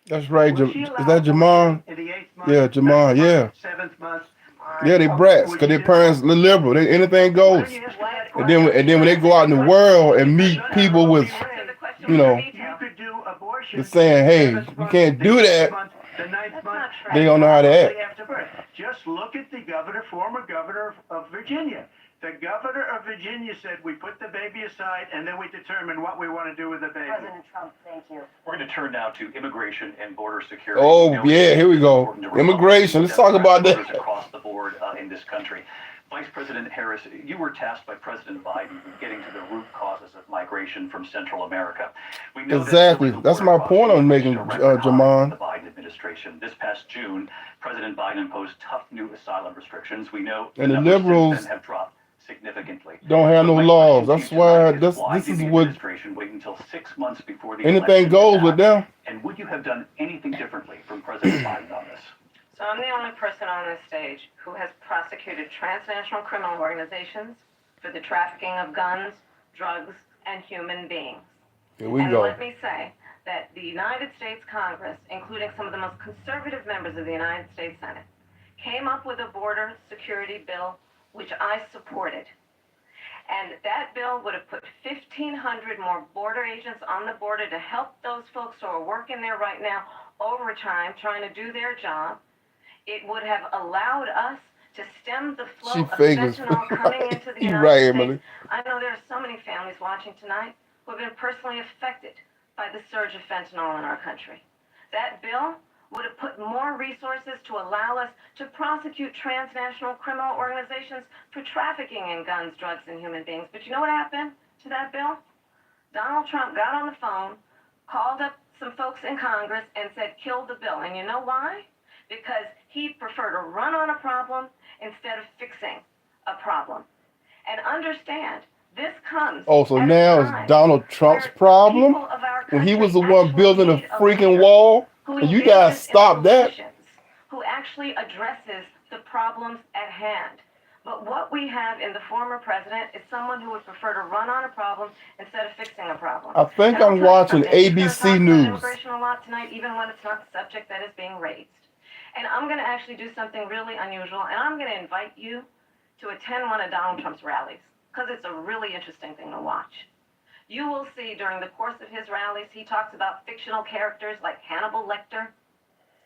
Speaker 2: That's right.
Speaker 8: Was she
Speaker 2: Is
Speaker 8: allowed
Speaker 2: that Jamon?
Speaker 8: in the 8th month?
Speaker 2: Yeah, Jamon.
Speaker 8: 9th
Speaker 2: Yeah,
Speaker 8: month, 7th month.
Speaker 2: yeah. They brats because their parents liberal. Anything goes. And then when they go out in the world and meet people with, you know,
Speaker 8: You could do abortion.
Speaker 2: they're saying, hey,
Speaker 8: seventh
Speaker 2: you
Speaker 8: month,
Speaker 2: can't
Speaker 8: the
Speaker 2: do
Speaker 8: 8th
Speaker 2: that.
Speaker 8: month, the 9th month,
Speaker 2: They don't know how to act.
Speaker 8: after birth. Just look at the former governor of Virginia. The governor of Virginia said we put the baby aside and then we determine what we want to do with the baby.
Speaker 9: President Trump, thank you.
Speaker 6: We're going to turn now to immigration and border security.
Speaker 2: Oh
Speaker 6: We know
Speaker 2: yeah,
Speaker 6: it's
Speaker 2: here we go.
Speaker 6: important to
Speaker 2: Immigration. Let's talk about
Speaker 6: Republicans,
Speaker 2: that.
Speaker 6: voters across the board in this country. Vice President Harris, you were tasked by President Biden with getting to the root causes of migration from Central America. We know
Speaker 2: Exactly.
Speaker 6: that
Speaker 2: That's my point I'm making, Jamon.
Speaker 6: The Biden administration. This past June, President Biden imposed tough new asylum restrictions. We know
Speaker 2: And the
Speaker 6: numbers since
Speaker 2: liberals
Speaker 6: then have dropped significantly.
Speaker 2: don't have no
Speaker 6: So my
Speaker 2: laws.
Speaker 6: question
Speaker 2: That's
Speaker 6: to you
Speaker 2: why
Speaker 6: tonight
Speaker 2: this
Speaker 6: why
Speaker 2: is
Speaker 6: did the
Speaker 2: what
Speaker 6: administration wait until 6 months before the
Speaker 2: anything
Speaker 6: election
Speaker 2: goes
Speaker 6: to
Speaker 2: with
Speaker 6: act?
Speaker 2: them.
Speaker 6: And would you have done anything differently from President Biden on this?
Speaker 5: So I'm the only person on this stage who has prosecuted transnational criminal organizations for the trafficking of guns, drugs, and human beings.
Speaker 2: Here we
Speaker 5: And
Speaker 2: go.
Speaker 5: let me say that the United States Congress, including some of the most conservative members of the United States Senate, came up with a border security bill, which I supported. And that bill would have put 1,500 more border agents on the border to help those folks who are working there right now overtime, trying to do their job. It would have allowed us to stem the flow
Speaker 2: She
Speaker 5: of
Speaker 2: figures.
Speaker 5: fentanyl coming into the
Speaker 2: You
Speaker 5: United
Speaker 2: right,
Speaker 5: States.
Speaker 2: Emily.
Speaker 5: I know there are so many families watching tonight who have been personally affected by the surge of fentanyl in our country. That bill would have put more resources to allow us to prosecute transnational criminal organizations for trafficking in guns, drugs, and human beings. But you know what happened to that bill? Donald Trump got on the phone, called up some folks in Congress, and said, kill the bill. And you know why? Because he'd prefer to run on a problem instead of fixing a problem. And understand, this comes
Speaker 2: Oh, so
Speaker 5: at a
Speaker 2: now
Speaker 5: time
Speaker 2: it's Donald Trump's
Speaker 5: where
Speaker 2: problem
Speaker 5: people of our
Speaker 2: when he was
Speaker 5: country
Speaker 2: the one
Speaker 5: actually
Speaker 2: building a
Speaker 5: need a
Speaker 2: freaking
Speaker 5: leader
Speaker 2: wall,
Speaker 5: who
Speaker 2: and you
Speaker 5: engages
Speaker 2: guys
Speaker 5: in
Speaker 2: stop that.
Speaker 5: solutions, who actually addresses the problems at hand. But what we have in the former president is someone who would prefer to run on a problem instead of fixing a problem.
Speaker 2: I think
Speaker 5: And I'll
Speaker 2: I'm
Speaker 5: tell you
Speaker 2: watching
Speaker 5: something, he's gonna
Speaker 2: ABC
Speaker 5: talk about
Speaker 2: News.
Speaker 5: immigration a lot tonight, even when it's not the subject that is being raised. And I'm going to actually do something really unusual, and I'm going to invite you to attend one of Donald Trump's rallies. because it's a really interesting thing to watch. You will see during the course of his rallies, he talks about fictional characters like Hannibal Lecter.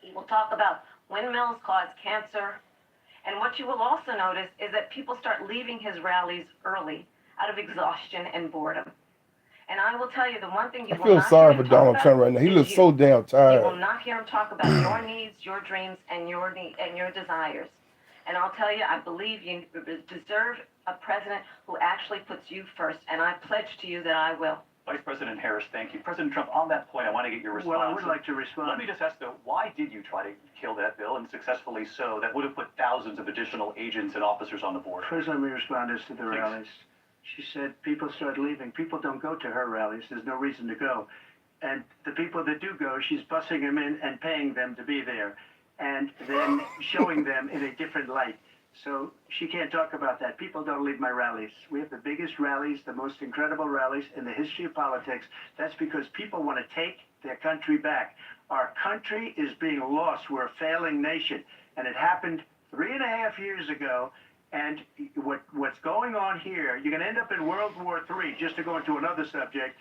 Speaker 5: He will talk about windmills cause cancer. And what you will also notice is that people start leaving his rallies early out of exhaustion and boredom. And I will tell you, the one thing you
Speaker 2: I
Speaker 5: will
Speaker 2: feel
Speaker 5: not
Speaker 2: sorry
Speaker 5: hear
Speaker 2: for
Speaker 5: him talk
Speaker 2: Donald
Speaker 5: about
Speaker 2: Trump right now. He
Speaker 5: is
Speaker 2: looks
Speaker 5: you.
Speaker 2: so damn
Speaker 5: You will
Speaker 2: tired.
Speaker 5: not hear him talk about your needs, your dreams, and your desires. And I'll tell you, I believe you deserve a president who actually puts you first, and I pledge to you that I will.
Speaker 6: Vice President Harris, thank you. President Trump, on that point, I want to get your response.
Speaker 8: Well, I would like to respond.
Speaker 6: Let me just ask, though, why did you try to kill that bill, and successfully so, that would have put thousands of additional agents and officers on the border?
Speaker 8: First, let me respond as to the
Speaker 6: Please.
Speaker 8: rallies. She said people start leaving. People don't go to her rallies. There's no reason to go. And the people that do go, she's bussing them in and paying them to be there, and then showing them in a different light. So she can't talk about that. People don't leave my rallies. We have the biggest rallies, the most incredible rallies in the history of politics. That's because people want to take their country back. Our country is being lost. We're a failing nation. And it happened 3.5 years ago. And what's going on here, you're going to end up in World War III, just to go into another subject.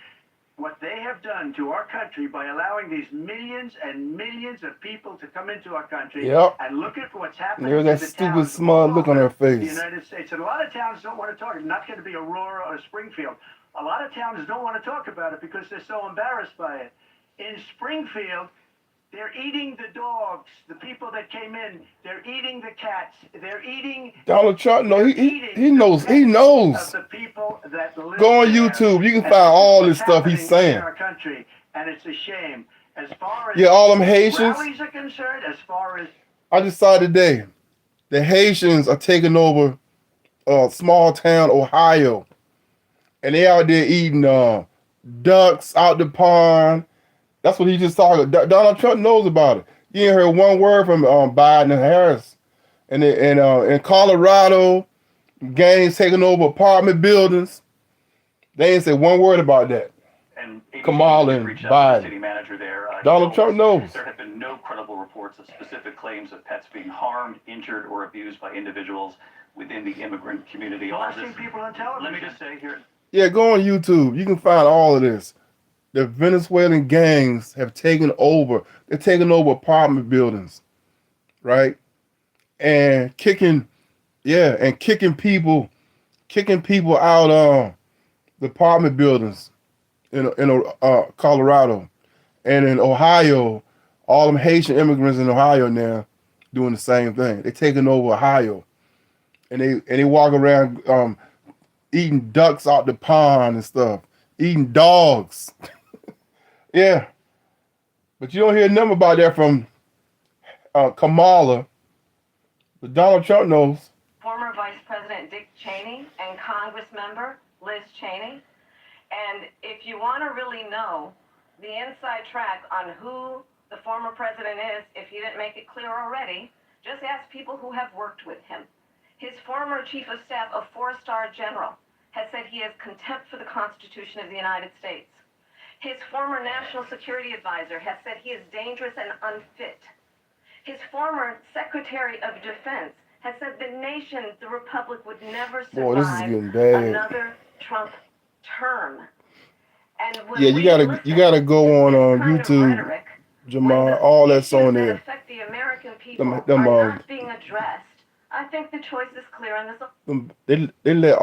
Speaker 8: What they have done to our country by allowing these millions and millions of people to come into our country,
Speaker 2: Yep.
Speaker 8: and look at what's happening
Speaker 2: There's that
Speaker 8: to the
Speaker 2: stupid
Speaker 8: towns
Speaker 2: smug
Speaker 8: all
Speaker 2: look on
Speaker 8: over
Speaker 2: her
Speaker 8: the
Speaker 2: face.
Speaker 8: United States. And a lot of towns don't want to talk. It's not going to be Aurora or Springfield. A lot of towns don't want to talk about it because they're so embarrassed by it. In Springfield, they're eating the dogs, the people that came in. They're eating the cats. They're eating.
Speaker 2: Donald Trump, no, he knows. He
Speaker 8: Of
Speaker 2: knows.
Speaker 8: the people that live
Speaker 2: Go on
Speaker 8: there.
Speaker 2: YouTube. You can
Speaker 8: And
Speaker 2: find all this
Speaker 8: what's
Speaker 2: stuff he's
Speaker 8: happening in
Speaker 2: saying.
Speaker 8: our country, and it's a shame. As far as
Speaker 2: Yeah, all them Haitians.
Speaker 8: rallies are concerned, as far as
Speaker 2: I just saw today, the Haitians are taking over small town Ohio, and they out there eating ducks out the pond. That's what he just talking. Donald Trump knows about it. You ain't heard one word from Biden and Harris. And in Colorado, gangs taking over apartment buildings. They ain't said one word about that.
Speaker 6: And ABC
Speaker 2: Kamala
Speaker 6: did
Speaker 2: and
Speaker 6: reach out to
Speaker 2: Biden.
Speaker 6: the city manager there. He
Speaker 2: Donald
Speaker 6: told
Speaker 2: Trump
Speaker 6: us
Speaker 2: knows.
Speaker 6: There have been no credible reports of specific claims of pets being harmed, injured, or abused by individuals within the immigrant community. All
Speaker 8: I've
Speaker 6: this.
Speaker 8: seen people on television.
Speaker 6: Let me just say here.
Speaker 2: Yeah, go on YouTube. You can find all of this. The Venezuelan gangs have taken over. They're taking over apartment buildings, right? And kicking people out the apartment buildings in Colorado, and in Ohio. All them Haitian immigrants in Ohio now doing the same thing. They're taking over Ohio, and they walk around eating ducks out the pond and stuff, eating dogs. Yeah, but you don't hear nothing about that from Kamala. But Donald Trump knows.
Speaker 5: Former Vice President Dick Cheney and Congress member Liz Cheney. And if you want to really know the inside track on who the former president is, if he didn't make it clear already, just ask people who have worked with him. His former chief of staff, a four-star general, has said he has contempt for the Constitution of the United States. His former national security advisor has said he is dangerous and unfit. His former secretary of defense has said the nation, the republic, would never
Speaker 2: Boy, this is
Speaker 5: survive
Speaker 2: getting bad.
Speaker 5: another Trump term. And when
Speaker 2: Yeah, you
Speaker 5: we
Speaker 2: gotta
Speaker 5: listen
Speaker 2: go on
Speaker 5: to this kind of
Speaker 2: YouTube,
Speaker 5: rhetoric,
Speaker 2: Jamal.
Speaker 5: when the
Speaker 2: All that's on
Speaker 5: issues that
Speaker 2: there.
Speaker 5: affect the American people
Speaker 2: Them,
Speaker 5: are not being addressed, I think the choice is clear on this.
Speaker 2: They let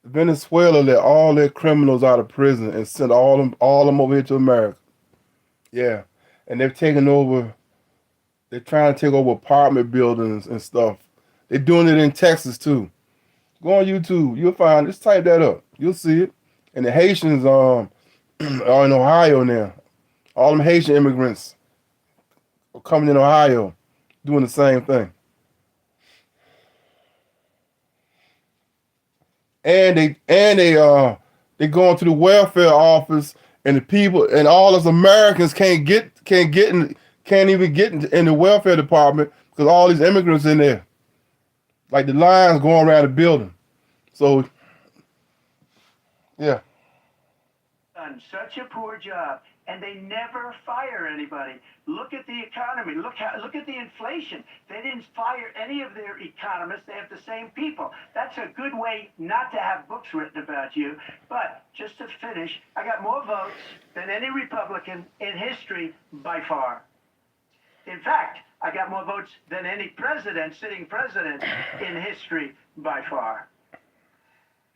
Speaker 2: Venezuela let all their criminals out of prison and sent all them over here to America. Yeah, and they've taken over. They're trying to take over apartment buildings and stuff. They're doing it in Texas too. Go on YouTube. You'll find. Just type that up. You'll see it. And the Haitians are in Ohio now. All them Haitian immigrants are coming in Ohio, doing the same thing. And they going to the welfare office, and the people and all us Americans can't even get in the welfare department because all these immigrants in there. Like the lines going around the building. So yeah.
Speaker 8: done such a poor job, and they never fire anybody. Look at the economy. Look at the inflation. They didn't fire any of their economists. They have the same people. That's a good way not to have books written about you. But just to finish, I got more votes than any Republican in history by far. In fact, I got more votes than any sitting president in history by far.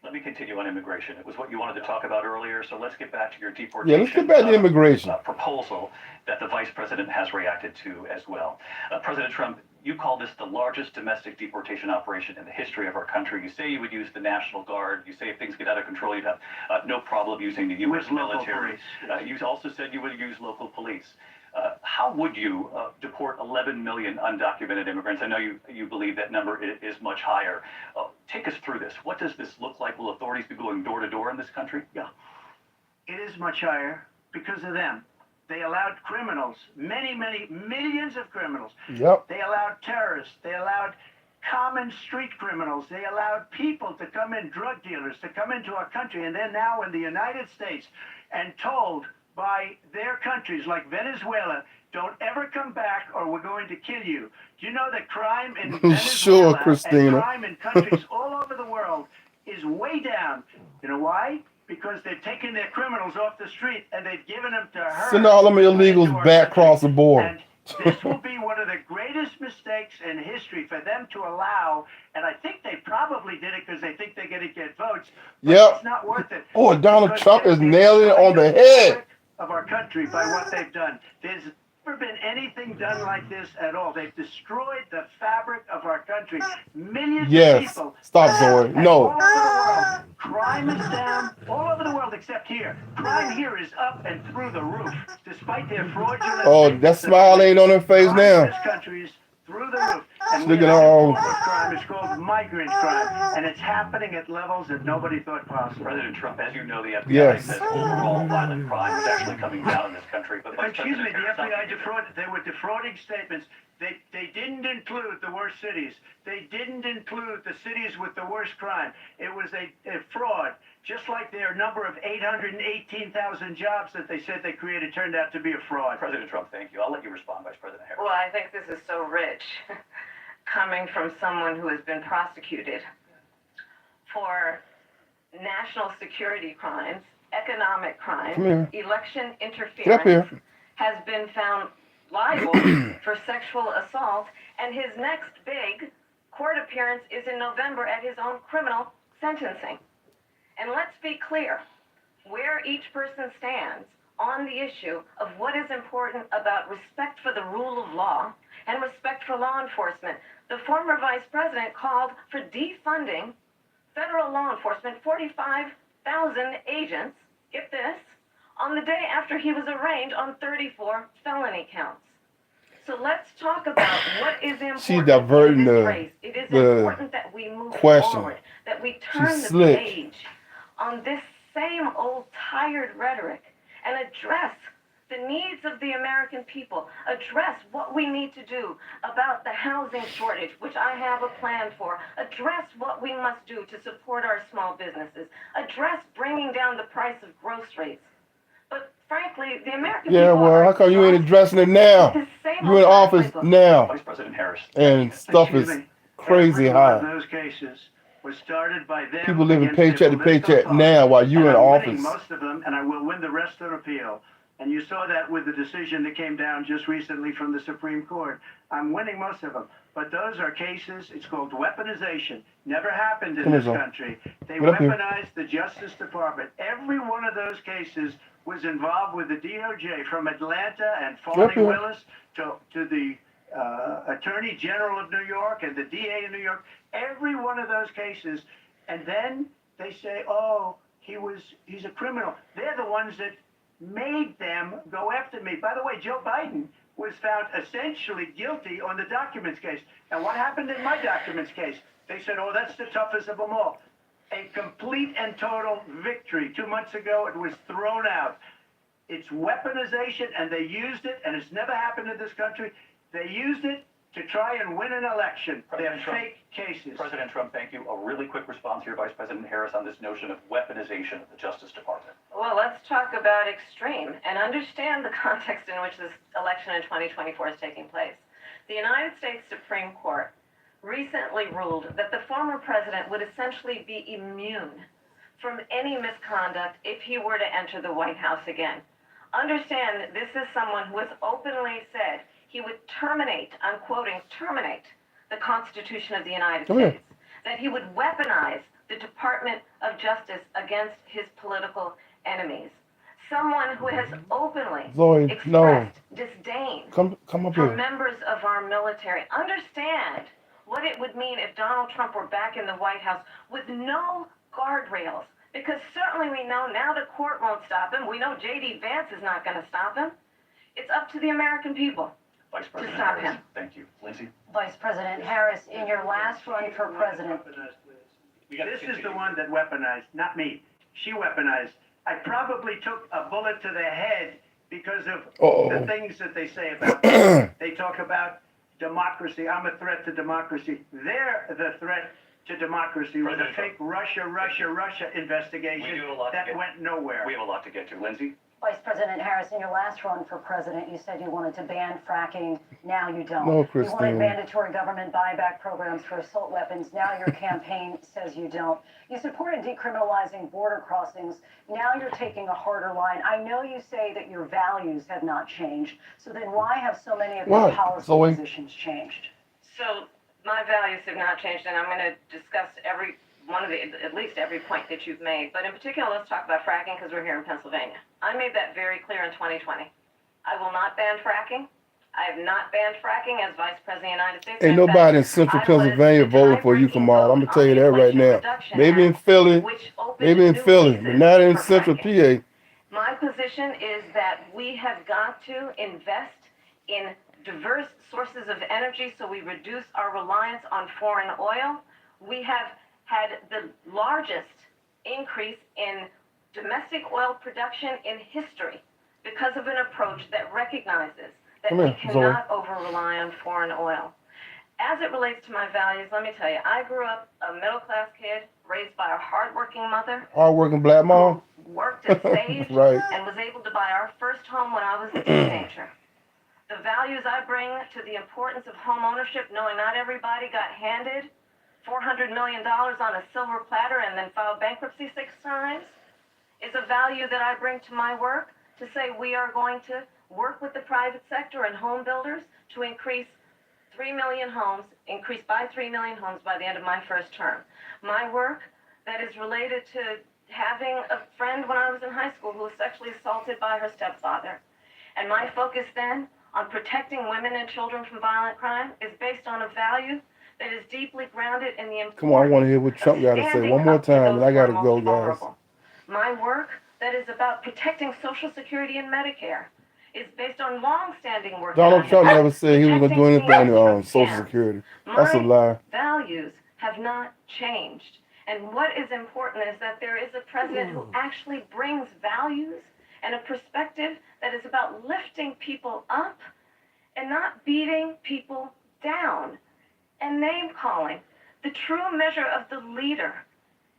Speaker 6: Let me continue on immigration. It was what you wanted to talk about earlier, so let's get back to your
Speaker 2: Yeah,
Speaker 6: deportation
Speaker 2: let's get back to immigration.
Speaker 6: proposal that the vice president has reacted to as well. President Trump, you call this the largest domestic deportation operation in the history of our country. You say you would use the National Guard. You say if things get out of control, you'd have no problem using the U.S.
Speaker 8: With local
Speaker 6: military.
Speaker 8: police.
Speaker 6: You also said you would use local police. How would you deport 11 million undocumented immigrants? I know you believe that number is much higher. Take us through this. What does this look like? Will authorities be going door to door in this country?
Speaker 8: Yeah. It is much higher because of them. They allowed criminals, many millions of criminals.
Speaker 2: Yep.
Speaker 8: They allowed terrorists. They allowed common street criminals. They allowed people to come in, drug dealers, to come into our country. And they're now in the United States and told by their countries like Venezuela, don't ever come back or we're going to kill you. Do you know that crime in Venezuela
Speaker 2: Sure, Christina.
Speaker 8: and crime in countries all over the world is way down? You know why? Because they've taken their criminals off the street and they've given them to her.
Speaker 2: Send all them illegals
Speaker 8: into our
Speaker 2: back
Speaker 8: country.
Speaker 2: across the border.
Speaker 8: And this will be one of the greatest mistakes in history for them to allow, and I think they probably did it because they think they're going to get votes. But
Speaker 2: Yep.
Speaker 8: it's not worth it.
Speaker 2: Oh, Donald
Speaker 8: Because
Speaker 2: Trump is
Speaker 8: they've
Speaker 2: nailing it on the
Speaker 8: destroyed
Speaker 2: head.
Speaker 8: fabric of our country by what they've done. There's never been anything done like this at all. They've destroyed the fabric of our country. Millions of
Speaker 2: Yes.
Speaker 8: people.
Speaker 2: Stop, Zoe.
Speaker 8: And
Speaker 2: No.
Speaker 8: all over the world, crime is down all over the world except here. Crime here is up and through the roof, despite their fraudulent.
Speaker 2: Oh, that smile ain't on her face
Speaker 8: crime
Speaker 2: now.
Speaker 8: in this country is through the roof. And
Speaker 2: Look
Speaker 8: we
Speaker 2: at
Speaker 8: have
Speaker 2: all-
Speaker 8: a form of crime. It's called migrant crime, and it's happening at levels that nobody thought possible.
Speaker 6: President Trump, as you know, the FBI
Speaker 2: Yes.
Speaker 6: says overall violent crime is actually coming down in this country. But Vice
Speaker 8: Excuse me,
Speaker 6: President
Speaker 8: the
Speaker 6: Harris, how
Speaker 8: FBI
Speaker 6: can you-
Speaker 8: defrauded. They were defrauding statements. They didn't include the worst cities. They didn't include the cities with the worst crime. It was a fraud. Just like their number of 818,000 jobs that they said they created turned out to be a fraud.
Speaker 6: President Trump, thank you. I'll let you respond, Vice President Harris.
Speaker 5: Well, I think this is so rich, coming from someone who has been prosecuted for national security crimes, economic crimes,
Speaker 2: Come here.
Speaker 5: election
Speaker 2: Get up
Speaker 5: interference,
Speaker 2: here.
Speaker 5: has been found liable for sexual assault, and his next big court appearance is in November at his own criminal sentencing. And let's be clear, where each person stands on the issue of what is important about respect for the rule of law and respect for law enforcement. The former vice president called for defunding federal law enforcement, 45,000 agents, get this, on the day after he was arraigned on 34 felony counts. So let's talk about what is important
Speaker 2: She's diverting
Speaker 5: in this
Speaker 2: the-
Speaker 5: race. It is
Speaker 2: the
Speaker 5: important that we move
Speaker 2: question.
Speaker 5: forward, that we turn the
Speaker 2: slick.
Speaker 5: page on this same old tired rhetoric and address the needs of the American people, address what we need to do about the housing shortage, which I have a plan for, address what we must do to support our small businesses, address bringing down the price of groceries. But frankly, the American
Speaker 2: Yeah,
Speaker 5: people
Speaker 2: well,
Speaker 5: are
Speaker 2: how come you ain't addressing it now?
Speaker 5: the same
Speaker 2: You in
Speaker 5: old
Speaker 2: office
Speaker 5: playbook.
Speaker 2: now,
Speaker 6: Vice President Harris.
Speaker 2: and stuff
Speaker 8: Excuse
Speaker 2: is
Speaker 8: me.
Speaker 2: crazy
Speaker 8: Every one of
Speaker 2: high.
Speaker 8: those cases was started by them.
Speaker 2: People living
Speaker 8: against their
Speaker 2: paycheck to
Speaker 8: political
Speaker 2: paycheck
Speaker 8: opponents.
Speaker 2: now while you
Speaker 8: And
Speaker 2: in
Speaker 8: I'm winning
Speaker 2: office.
Speaker 8: most of them, and I will win the rest on appeal. And you saw that with the decision that came down just recently from the Supreme Court. I'm winning most of them. But those are cases, it's called weaponization. Never happened in
Speaker 2: Come here,
Speaker 8: this
Speaker 2: Zoe.
Speaker 8: country. They
Speaker 2: Get up here.
Speaker 8: weaponized the Justice Department. Every one of those cases was involved with the DOJ, from Atlanta and
Speaker 2: Get up
Speaker 8: Fani
Speaker 2: here.
Speaker 8: Willis to the Attorney General of New York and the DA in New York. Every one of those cases. And then they say, oh, he's a criminal. They're the ones that made them go after me. By the way, Joe Biden was found essentially guilty on the documents case. And what happened in my documents case? They said, oh, that's the toughest of them all. A complete and total victory. 2 months ago, it was thrown out. It's weaponization, and they used it, and it's never happened in this country. They used it to try and win an election. They're
Speaker 6: President Trump.
Speaker 8: fake cases.
Speaker 6: President Trump, thank you. A really quick response here, Vice President Harris, on this notion of weaponization of the Justice Department.
Speaker 5: Well, let's talk about extreme and understand the context in which this election in 2024 is taking place. The United States Supreme Court recently ruled that the former president would essentially be immune from any misconduct if he were to enter the White House again. Understand, this is someone who has openly said he would terminate, I'm quoting, terminate the Constitution of the United States, that he would weaponize the Department of Justice against his political enemies. Someone who has openly
Speaker 2: Zoe, no.
Speaker 5: expressed disdain
Speaker 2: Come up
Speaker 5: for
Speaker 2: here.
Speaker 5: members of our military. Understand what it would mean if Donald Trump were back in the White House with no guardrails. Because certainly we know now the court won't stop him. We know J.D. Vance is not going to stop him. It's up to the American people.
Speaker 6: Vice President
Speaker 5: stop
Speaker 6: Harris,
Speaker 5: him.
Speaker 6: thank you. Lindsay?
Speaker 9: Vice President Harris, in your last run for president,
Speaker 8: This is the one that weaponized, not me. She weaponized. I probably took a bullet to the head because of the things that they say about me. They talk about democracy. I'm a threat to democracy. They're the threat to democracy with a
Speaker 6: President
Speaker 8: fake Russia investigation
Speaker 6: We do a lot to
Speaker 8: that
Speaker 6: get-
Speaker 8: went nowhere.
Speaker 6: We have a lot to get to. Lindsay?
Speaker 9: Vice President Harris, in your last run for president, you said you wanted to ban fracking. Now you don't.
Speaker 2: No,
Speaker 9: You wanted
Speaker 2: Christine.
Speaker 9: mandatory government buyback programs for assault weapons. Now your campaign says you don't. You supported decriminalizing border crossings. Now you're taking a harder line. I know you say that your values have not changed. So then why have so many of your
Speaker 2: What,
Speaker 9: policy
Speaker 2: Zoe?
Speaker 9: positions changed?
Speaker 5: So my values have not changed, and I'm going to discuss every one of the, at least every point that you've made. But in particular, let's talk about fracking because we're here in Pennsylvania. I made that very clear in 2020. I will not ban fracking. I have not banned fracking as Vice President of the United States.
Speaker 2: Ain't
Speaker 5: In fact,
Speaker 2: nobody in Central
Speaker 5: I was
Speaker 2: Pennsylvania
Speaker 5: the
Speaker 2: voting for you,
Speaker 5: tie-breaking
Speaker 2: Kamal. I'm
Speaker 5: vote
Speaker 2: gonna tell you
Speaker 5: on the
Speaker 2: that right
Speaker 5: Inflation
Speaker 2: now.
Speaker 5: Reduction
Speaker 2: Maybe in
Speaker 5: Act,
Speaker 2: Philly,
Speaker 5: which opened
Speaker 2: maybe in
Speaker 5: new
Speaker 2: Philly, but
Speaker 5: leases
Speaker 2: not in
Speaker 5: for
Speaker 2: Central
Speaker 5: fracking.
Speaker 2: PA.
Speaker 5: My position is that we have got to invest in diverse sources of energy so we reduce our reliance on foreign oil. We have had the largest increase in domestic oil production in history because of an approach that recognizes that
Speaker 2: Come
Speaker 5: we
Speaker 2: here, Zoe.
Speaker 5: cannot over-rely on foreign oil. As it relates to my values, let me tell you, I grew up a middle-class kid raised by a hardworking mother
Speaker 2: Hard-working black mom.
Speaker 5: who worked and saved
Speaker 2: Right.
Speaker 5: and was able to buy our first home when I was a teenager. The values I bring to the importance of home ownership, knowing not everybody got handed $400 million on a silver platter and then filed bankruptcy 6 times, is a value that I bring to my work to say we are going to work with the private sector and home builders to increase 3 million homes, increase by 3 million homes by the end of my first term. My work that is related to having a friend when I was in high school who was sexually assaulted by her stepfather. And my focus then on protecting women and children from violent crime is based on a value that is deeply grounded in the importance
Speaker 2: Come on, I want to hear what Trump got to say one more time, and I got to go, guys.
Speaker 5: My work that is about protecting Social Security and Medicare is based on long-standing work.
Speaker 2: Donald
Speaker 5: that
Speaker 2: Trump
Speaker 5: I've done
Speaker 2: never said he was going to do anything on Social Security. That's a lie.
Speaker 5: Values have not changed. And what is important is that there is a president who actually brings values and a perspective that is about lifting people up and not beating people down and name-calling. The true measure of the leader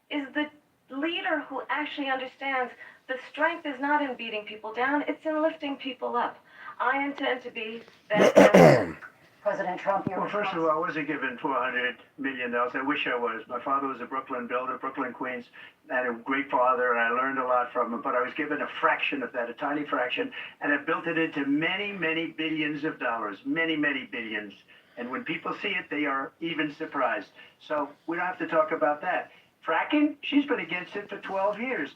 Speaker 5: is the leader who actually understands the strength is not in beating people down, it's in lifting people up. I intend to be that president.
Speaker 9: President Trump, your
Speaker 8: Well, first of all, I wasn't given $400 million. I wish I was. My father was a Brooklyn builder, Brooklyn, Queens, and a great father, and I learned a lot from him. But I was given a fraction of that, a tiny fraction, and I built it into many, many billions of dollars, many, many billions. And when people see it, they are even surprised. So we don't have to talk about that. Fracking, she's been against it for 12 years.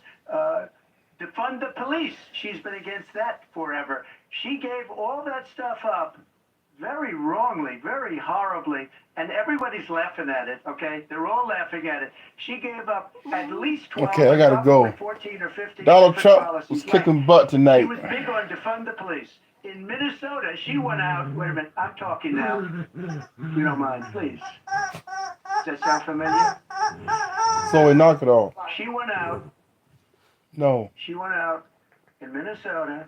Speaker 8: Defund the police, she's been against that forever. She gave all that stuff up very wrongly, very horribly, and everybody's laughing at it, okay? They're all laughing at it. She gave up at least 12,
Speaker 2: Okay, I gotta
Speaker 8: probably
Speaker 2: go.
Speaker 8: 14 or 15
Speaker 2: Donald
Speaker 8: different
Speaker 2: Trump
Speaker 8: policies.
Speaker 2: was kicking butt
Speaker 8: She
Speaker 2: tonight.
Speaker 8: was big on defund the police. In Minnesota, she went out, wait a minute, I'm talking now. You don't mind, please. Does that sound familiar?
Speaker 2: So we knock it off.
Speaker 8: She went out
Speaker 2: No.
Speaker 8: in Minnesota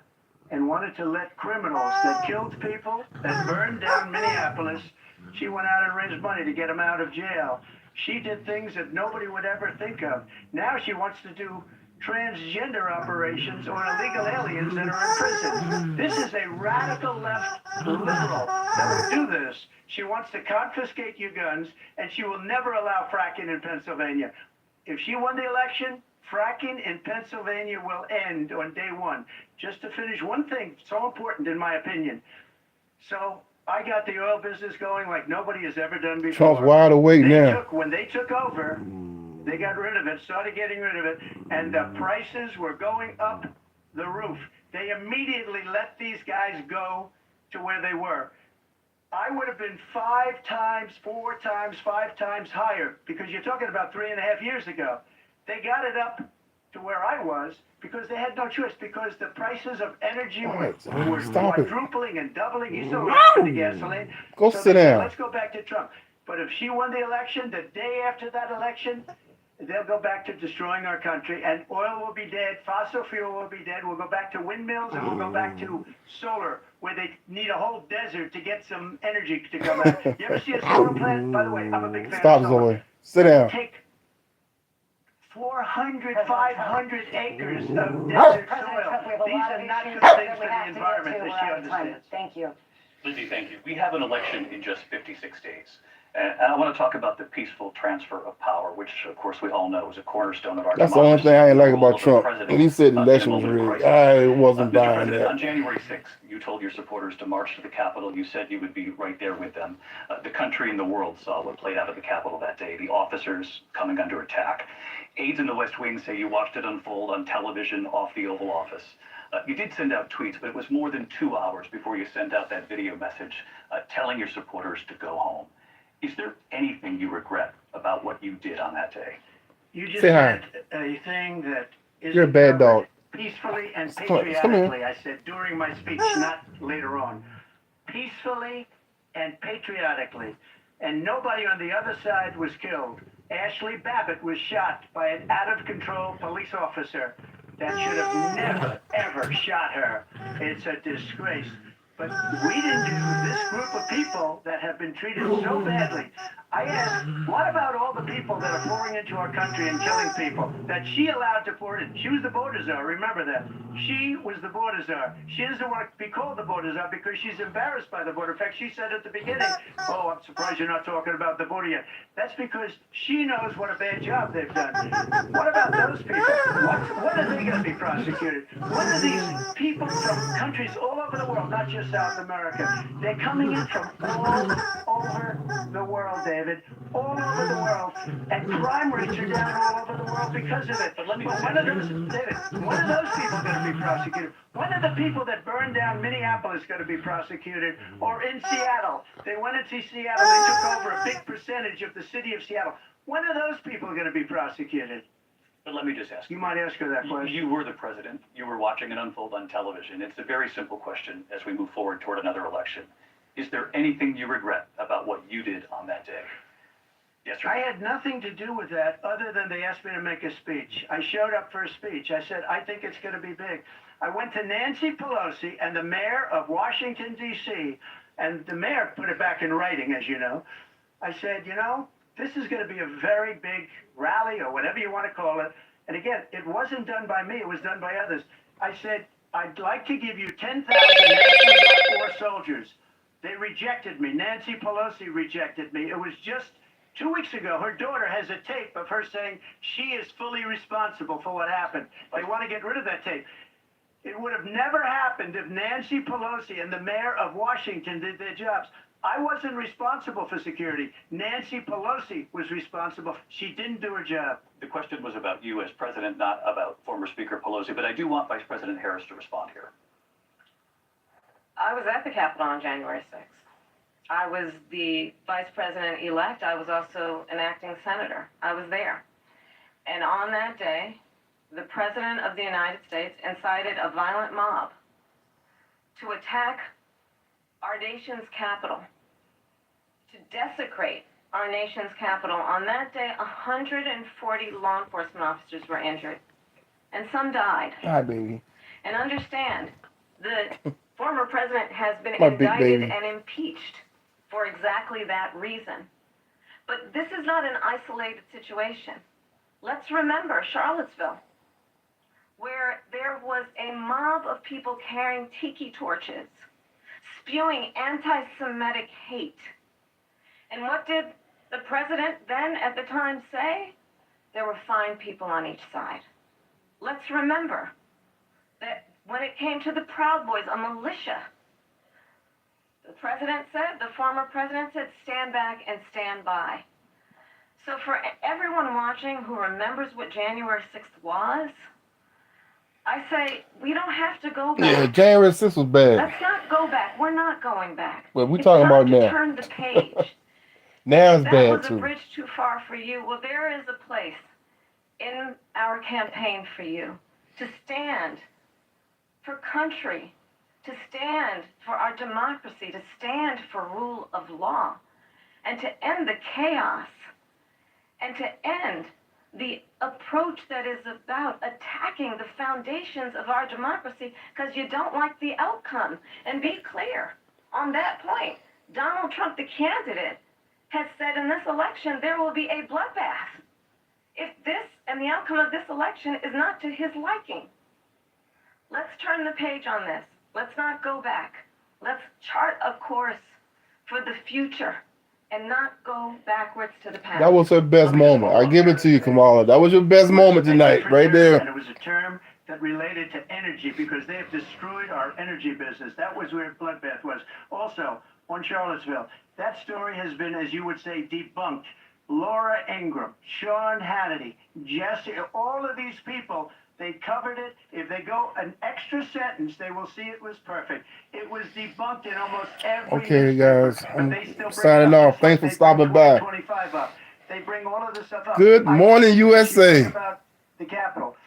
Speaker 8: and wanted to let criminals that killed people, that burned down Minneapolis, she went out and raised money to get them out of jail. She did things that nobody would ever think of. Now she wants to do transgender operations on illegal aliens that are in prison. This is a radical left liberal that will do this. She wants to confiscate your guns, and she will never allow fracking in Pennsylvania. If she won the election, fracking in Pennsylvania will end on day one. Just to finish, one thing so important in my opinion. So I got the oil business going like nobody has ever done before.
Speaker 2: Trump's wide awake now.
Speaker 8: When they took over, they got rid of it, started getting rid of it, and the prices were going up the roof. They immediately let these guys go to where they were. I would have been 5 times, 4 times, 5 times higher, because you're talking about 3.5 years ago. They got it up to where I was because they had no choice, because the prices of energy were quadrupling and doubling. You still laughing the gasoline.
Speaker 2: Go
Speaker 8: So
Speaker 2: sit
Speaker 8: they said,
Speaker 2: down.
Speaker 8: let's go back to Trump. But if she won the election, the day after that election, they'll go back to destroying our country, and oil will be dead, fossil fuel will be dead, we'll go back to windmills, and we'll go back to solar, where they need a whole desert to get some energy to come out. You ever see a solar plant? By the way, I'm a big fan
Speaker 2: Stop,
Speaker 8: of solar.
Speaker 2: Zoe. Sit down.
Speaker 8: Take 400, 500 acres of
Speaker 9: President
Speaker 8: desert
Speaker 9: Trump, we
Speaker 8: soil.
Speaker 9: have a
Speaker 8: These
Speaker 9: lot
Speaker 8: are
Speaker 9: of
Speaker 8: not
Speaker 9: issues
Speaker 8: good
Speaker 9: that
Speaker 8: things
Speaker 9: we
Speaker 8: for
Speaker 9: have
Speaker 8: the
Speaker 9: to get
Speaker 8: environment
Speaker 9: to.
Speaker 8: that
Speaker 9: We're
Speaker 8: she
Speaker 9: out of time.
Speaker 8: understands.
Speaker 9: Thank you.
Speaker 6: Lindsay, thank you. We have an election in just 56 days. And I want to talk about the peaceful transfer of power, which, of course, we all know is a cornerstone of our
Speaker 2: That's the only
Speaker 6: democracy.
Speaker 2: thing I ain't like
Speaker 6: The role
Speaker 2: about
Speaker 6: of the
Speaker 2: Trump.
Speaker 6: president,
Speaker 2: When he said the
Speaker 6: in a
Speaker 2: election was
Speaker 6: moment of
Speaker 2: rigged,
Speaker 6: crisis.
Speaker 2: I wasn't
Speaker 6: Mr.
Speaker 2: buying
Speaker 6: President,
Speaker 2: that.
Speaker 6: on January 6th, you told your supporters to march to the Capitol. You said you would be right there with them. The country and the world saw what played out at the Capitol that day, the officers coming under attack. Aides in the West Wing say you watched it unfold on television off the Oval Office. You did send out tweets, but it was more than 2 hours before you sent out that video message telling your supporters to go home. Is there anything you regret about what you did on that day?
Speaker 8: You just
Speaker 2: Say hi.
Speaker 8: said a thing that is
Speaker 2: You're a bad dog.
Speaker 8: peacefully and
Speaker 2: Come here.
Speaker 8: patriotically. I said during my speech, not later on. Peacefully and patriotically. And nobody on the other side was killed. Ashley Babbitt was shot by an out-of-control police officer that should have never, ever shot her. It's a disgrace. But we didn't do this group of people that have been treated so badly. I asked, what about all the people that are pouring into our country and killing people that she allowed to pour in? She was the border czar, remember that. She was the border czar. She doesn't want to be called the border czar because she's embarrassed by the border. In fact, she said at the beginning, oh, I'm surprised you're not talking about the border yet. That's because she knows what a bad job they've done. What about those people? When are they going to be prosecuted? When are these people from countries all over the world, not just South America, they're coming in from all over the world, David, all over the world, and crime rates are down all over the world because of it. But when are those, David, when are those people going to be prosecuted? When are the people that burned down Minneapolis going to be prosecuted? Or in Seattle? They went into Seattle, they took over a big percentage of the city of Seattle. When are those people going to be prosecuted?
Speaker 6: But let me just ask
Speaker 8: You might ask her that question.
Speaker 6: You were the president. You were watching it unfold on television. It's a very simple question as we move forward toward another election. Is there anything you regret about what you did on that day? Yes, sir.
Speaker 8: I had nothing to do with that other than they asked me to make a speech. I showed up for a speech. I said, I think it's going to be big. I went to Nancy Pelosi and the mayor of Washington, D.C., and the mayor put it back in writing, as you know. I said, you know, this is going to be a very big rally or whatever you want to call it. And again, it wasn't done by me. It was done by others. I said, I'd like to give you 10,000 National Guard Corps soldiers. They rejected me. Nancy Pelosi rejected me. It was just 2 weeks ago. Her daughter has a tape of her saying she is fully responsible for what happened. They want to get rid of that tape. It would have never happened if Nancy Pelosi and the mayor of Washington did their jobs. I wasn't responsible for security. Nancy Pelosi was responsible. She didn't do her job.
Speaker 6: The question was about you as president, not about former Speaker Pelosi, but I do want Vice President Harris to respond here.
Speaker 5: I was at the Capitol on January 6th. I was the vice president-elect. I was also an acting senator. I was there. And on that day, the President of the United States incited a violent mob to attack our nation's capital, to desecrate our nation's capital. On that day, 140 law enforcement officers were injured, and some died.
Speaker 2: Hi, baby.
Speaker 5: And understand, The former president has been
Speaker 2: My big
Speaker 5: indicted
Speaker 2: baby.
Speaker 5: and impeached for exactly that reason. But this is not an isolated situation. Let's remember Charlottesville, where there was a mob of people carrying tiki torches, spewing anti-Semitic hate. And what did the president then at the time say? There were fine people on each side. Let's remember that when it came to the Proud Boys, a militia, the former president said, stand back and stand by. So for everyone watching who remembers what January 6th was, I say we don't have to go back.
Speaker 2: Yeah, January 6th was bad.
Speaker 5: Let's not go back. We're not going back.
Speaker 2: Well, we're
Speaker 5: It's
Speaker 2: talking
Speaker 5: time
Speaker 2: about
Speaker 5: to
Speaker 2: now.
Speaker 5: turn the page.
Speaker 2: Now it's
Speaker 5: That
Speaker 2: bad
Speaker 5: was a
Speaker 2: too.
Speaker 5: bridge too far for you. Well, there is a place in our campaign for you to stand for country, to stand for our democracy, to stand for rule of law, and to end the chaos, and to end the approach that is about attacking the foundations of our democracy because you don't like the outcome. And be clear on that point. Donald Trump, the candidate, has said in this election there will be a bloodbath if this and the outcome of this election is not to his liking. Let's turn the page on this. Let's not go back. Let's chart a course for the future and not go backwards to the past.
Speaker 2: That was her best moment. I give it to you, Kamala. That was your best moment tonight, right
Speaker 8: And
Speaker 2: there.
Speaker 8: it was a term that related to energy because they have destroyed our energy business. That was where bloodbath was. Also, on Charlottesville, that story has been, as you would say, debunked. Laura Ingraham, Sean Hannity, Jesse, all of these people, they covered it. If they go an extra sentence, they will see it was perfect. It was debunked in almost every
Speaker 2: Okay,
Speaker 8: newspaper,
Speaker 2: guys,
Speaker 8: but
Speaker 2: I'm
Speaker 8: they still bring
Speaker 2: signing
Speaker 8: it up,
Speaker 2: off.
Speaker 8: just like
Speaker 2: Thanks for
Speaker 8: they
Speaker 2: stopping
Speaker 8: bring
Speaker 2: by.
Speaker 8: 2025 up. They bring all of this stuff up.
Speaker 2: Good morning, USA.
Speaker 8: About the Capitol.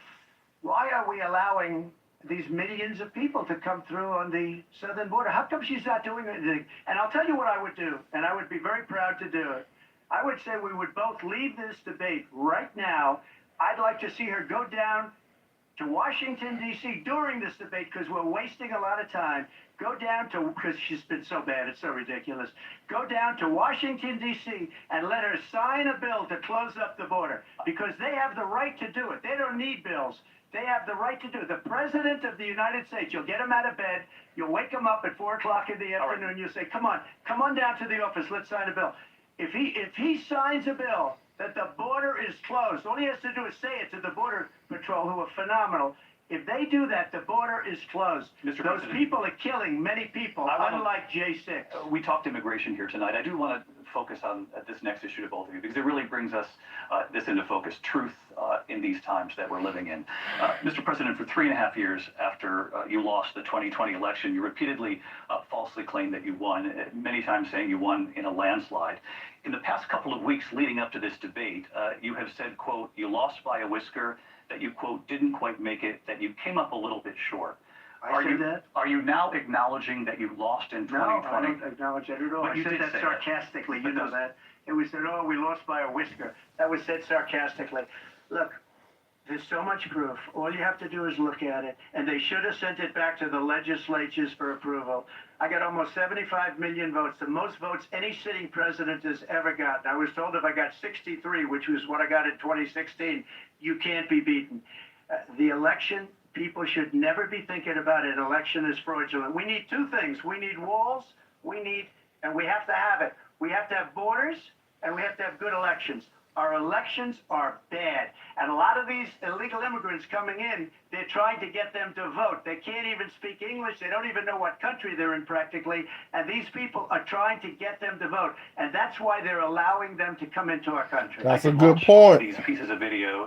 Speaker 8: Why are we allowing these millions of people to come through on the southern border? How come she's not doing anything? And I'll tell you what I would do, and I would be very proud to do it. I would say we would both leave this debate right now. I'd like to see her go down to Washington, D.C. during this debate because we're wasting a lot of time. Go down to, because she's been so bad, it's so ridiculous. Go down to Washington, D.C. and let her sign a bill to close up the border because they have the right to do it. They don't need bills. They have the right to do it. The President of the United States, you'll get him out of bed, you'll wake him up at 4 o'clock in the afternoon, you'll say, come on down to the office, let's sign a bill. If he signs a bill that the border is closed, all he has to do is say it to the Border Patrol, who are phenomenal. If they do that, the border is closed.
Speaker 6: Mr.
Speaker 8: Those
Speaker 6: President,
Speaker 8: people are killing many people, unlike J6.
Speaker 6: We talked immigration here tonight. I do want to focus on this next issue to both of you because it really brings us this into focus, truth in these times that we're living in. Mr. President, for 3.5 years after you lost the 2020 election, you repeatedly falsely claimed that you won, many times saying you won in a landslide. In the past couple of weeks leading up to this debate, you have said, quote, you lost by a whisker, that you, quote, didn't quite make it, that you came up a little bit short.
Speaker 8: I said that?
Speaker 6: Are you now acknowledging that you lost in 2020?
Speaker 8: No, I don't acknowledge that at all.
Speaker 6: But
Speaker 8: I
Speaker 6: you
Speaker 8: said
Speaker 6: did
Speaker 8: that
Speaker 6: say
Speaker 8: sarcastically.
Speaker 6: But
Speaker 8: You know
Speaker 6: those-
Speaker 8: that. It was said, oh, we lost by a whisker. That was said sarcastically. Look, there's so much proof. All you have to do is look at it. And they should have sent it back to the legislatures for approval. I got almost 75 million votes, the most votes any sitting president has ever gotten. I was told if I got 63, which was what I got in 2016, you can't be beaten. The election, people should never be thinking about an election as fraudulent. We need two things. We need walls, and we have to have it. We have to have borders, and we have to have good elections. Our elections are bad. And a lot of these illegal immigrants coming in, they're trying to get them to vote. They can't even speak English. They don't even know what country they're in practically. And these people are trying to get them to vote. And that's why they're allowing them to come into our country.
Speaker 2: That's
Speaker 6: I
Speaker 2: a
Speaker 6: did
Speaker 2: good
Speaker 6: watch
Speaker 2: point.
Speaker 6: These pieces of video.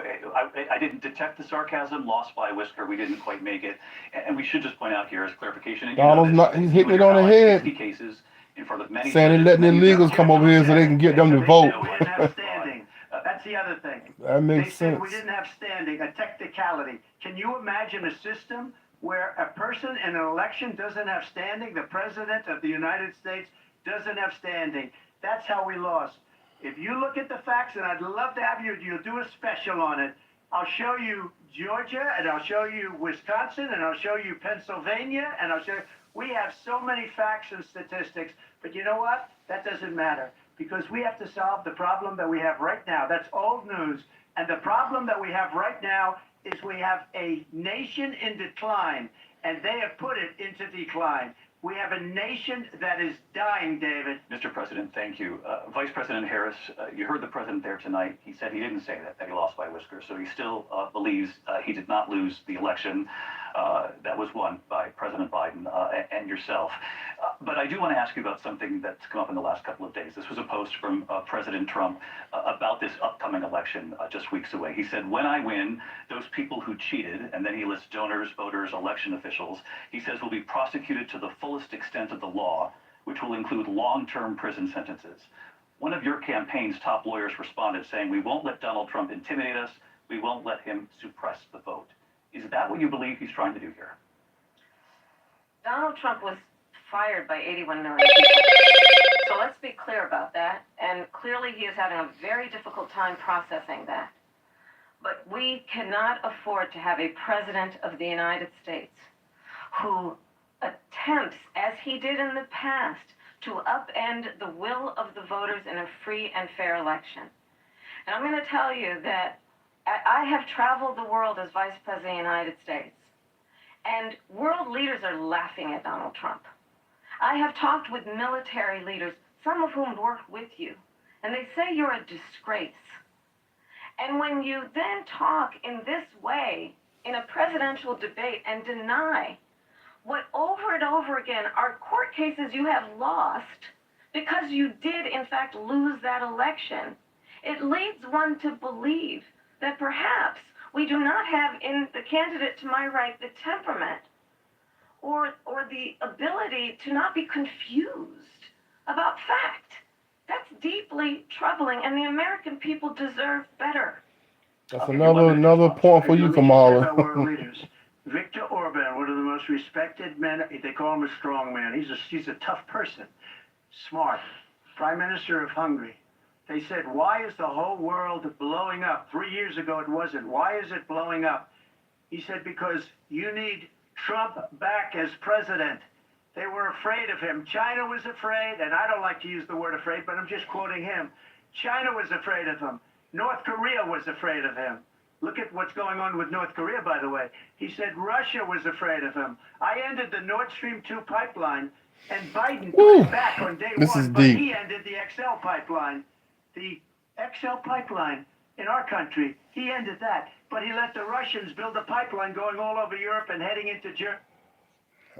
Speaker 6: I didn't detect the sarcasm. Lost by a whisker. We didn't quite make it. And we should just point out here as clarification. And
Speaker 2: Donald's
Speaker 6: this,
Speaker 2: not- he's
Speaker 6: you
Speaker 2: hitting
Speaker 6: and
Speaker 2: it
Speaker 6: your
Speaker 2: on the
Speaker 6: allies,
Speaker 2: head.
Speaker 6: 60 cases in front of many
Speaker 2: Saying they're
Speaker 6: judges,
Speaker 2: letting
Speaker 6: many
Speaker 2: illegals come over here so they can get them to
Speaker 8: They
Speaker 2: vote.
Speaker 8: said we didn't have standing. That's the other thing.
Speaker 2: That makes
Speaker 8: They said
Speaker 2: sense.
Speaker 8: we didn't have standing, a technicality. Can you imagine a system where a person in an election doesn't have standing? The President of the United States doesn't have standing. That's how we lost. If you look at the facts, and I'd love to have you do a special on it, I'll show you Georgia, and I'll show you Wisconsin, and I'll show you Pennsylvania, and I'll show you. We have so many facts and statistics, but you know what? That doesn't matter because we have to solve the problem that we have right now. That's old news. And the problem that we have right now is we have a nation in decline, and they have put it into decline. We have a nation that is dying, David.
Speaker 6: Mr. President, thank you. Vice President Harris, you heard the president there tonight. He said he didn't say that he lost by whiskers. So he still believes he did not lose the election that was won by President Biden and yourself. But I do want to ask you about something that's come up in the last couple of days. This was a post from President Trump about this upcoming election just weeks away. He said, when I win, those people who cheated, and then he lists donors, voters, election officials, he says will be prosecuted to the fullest extent of the law, which will include long-term prison sentences. One of your campaign's top lawyers responded saying, we won't let Donald Trump intimidate us. We won't let him suppress the vote. Is that what you believe he's trying to do here?
Speaker 5: Donald Trump was fired by 81 million people. So let's be clear about that. And clearly he is having a very difficult time processing that. But we cannot afford to have a president of the United States who attempts, as he did in the past, to upend the will of the voters in a free and fair election. And I'm going to tell you that I have traveled the world as Vice President of the United States, and world leaders are laughing at Donald Trump. I have talked with military leaders, some of whom worked with you, and they say you're a disgrace. And when you then talk in this way in a presidential debate and deny what over and over again are court cases you have lost because you did in fact lose that election, it leads one to believe that perhaps we do not have in the candidate to my right the temperament or the ability to not be confused about fact. That's deeply troubling, and the American people deserve better.
Speaker 2: That's another point for you, Kamala.
Speaker 8: World leaders. Viktor Orban, one of the most respected men, they call him a strong man. He's a tough person, smart. Prime Minister of Hungary. They said, why is the whole world blowing up? 3 years ago it wasn't. Why is it blowing up? He said, because you need Trump back as president. They were afraid of him. China was afraid, and I don't like to use the word afraid, but I'm just quoting him. China was afraid of him. North Korea was afraid of him. Look at what's going on with North Korea, by the way. He said Russia was afraid of him. I ended the Nord Stream 2 pipeline, and Biden put it back on day one, but he ended the XL pipeline. The XL pipeline in our country, he ended that. But he let the Russians build a pipeline going all over Europe and heading into Germany.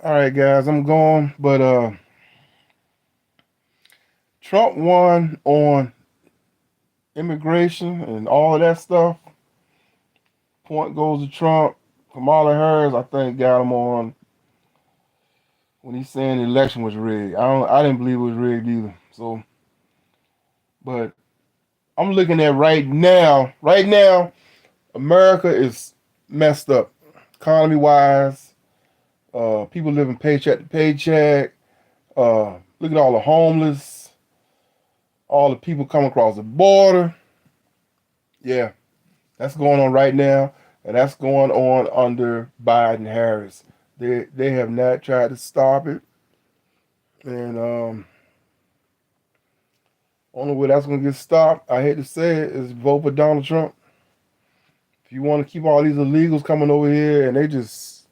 Speaker 2: All right, guys, I'm going, but Trump won on immigration and all of that stuff. Point goes to Trump. Kamala Harris, I think, got him on when he's saying the election was rigged. I didn't believe it was rigged either. So, but I'm looking at right now, America is messed up, economy-wise. People living paycheck to paycheck. Look at all the homeless, all the people coming across the border. Yeah, that's going on right now, and that's going on under Biden Harris. They have not tried to stop it, and only way that's going to get stopped, I hate to say it, is vote for Donald Trump. If you want to keep all these illegals coming over here, and they just,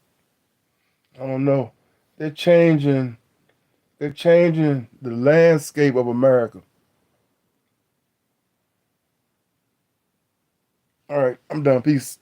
Speaker 2: I don't know, they're changing the landscape of America. All right, I'm done. Peace.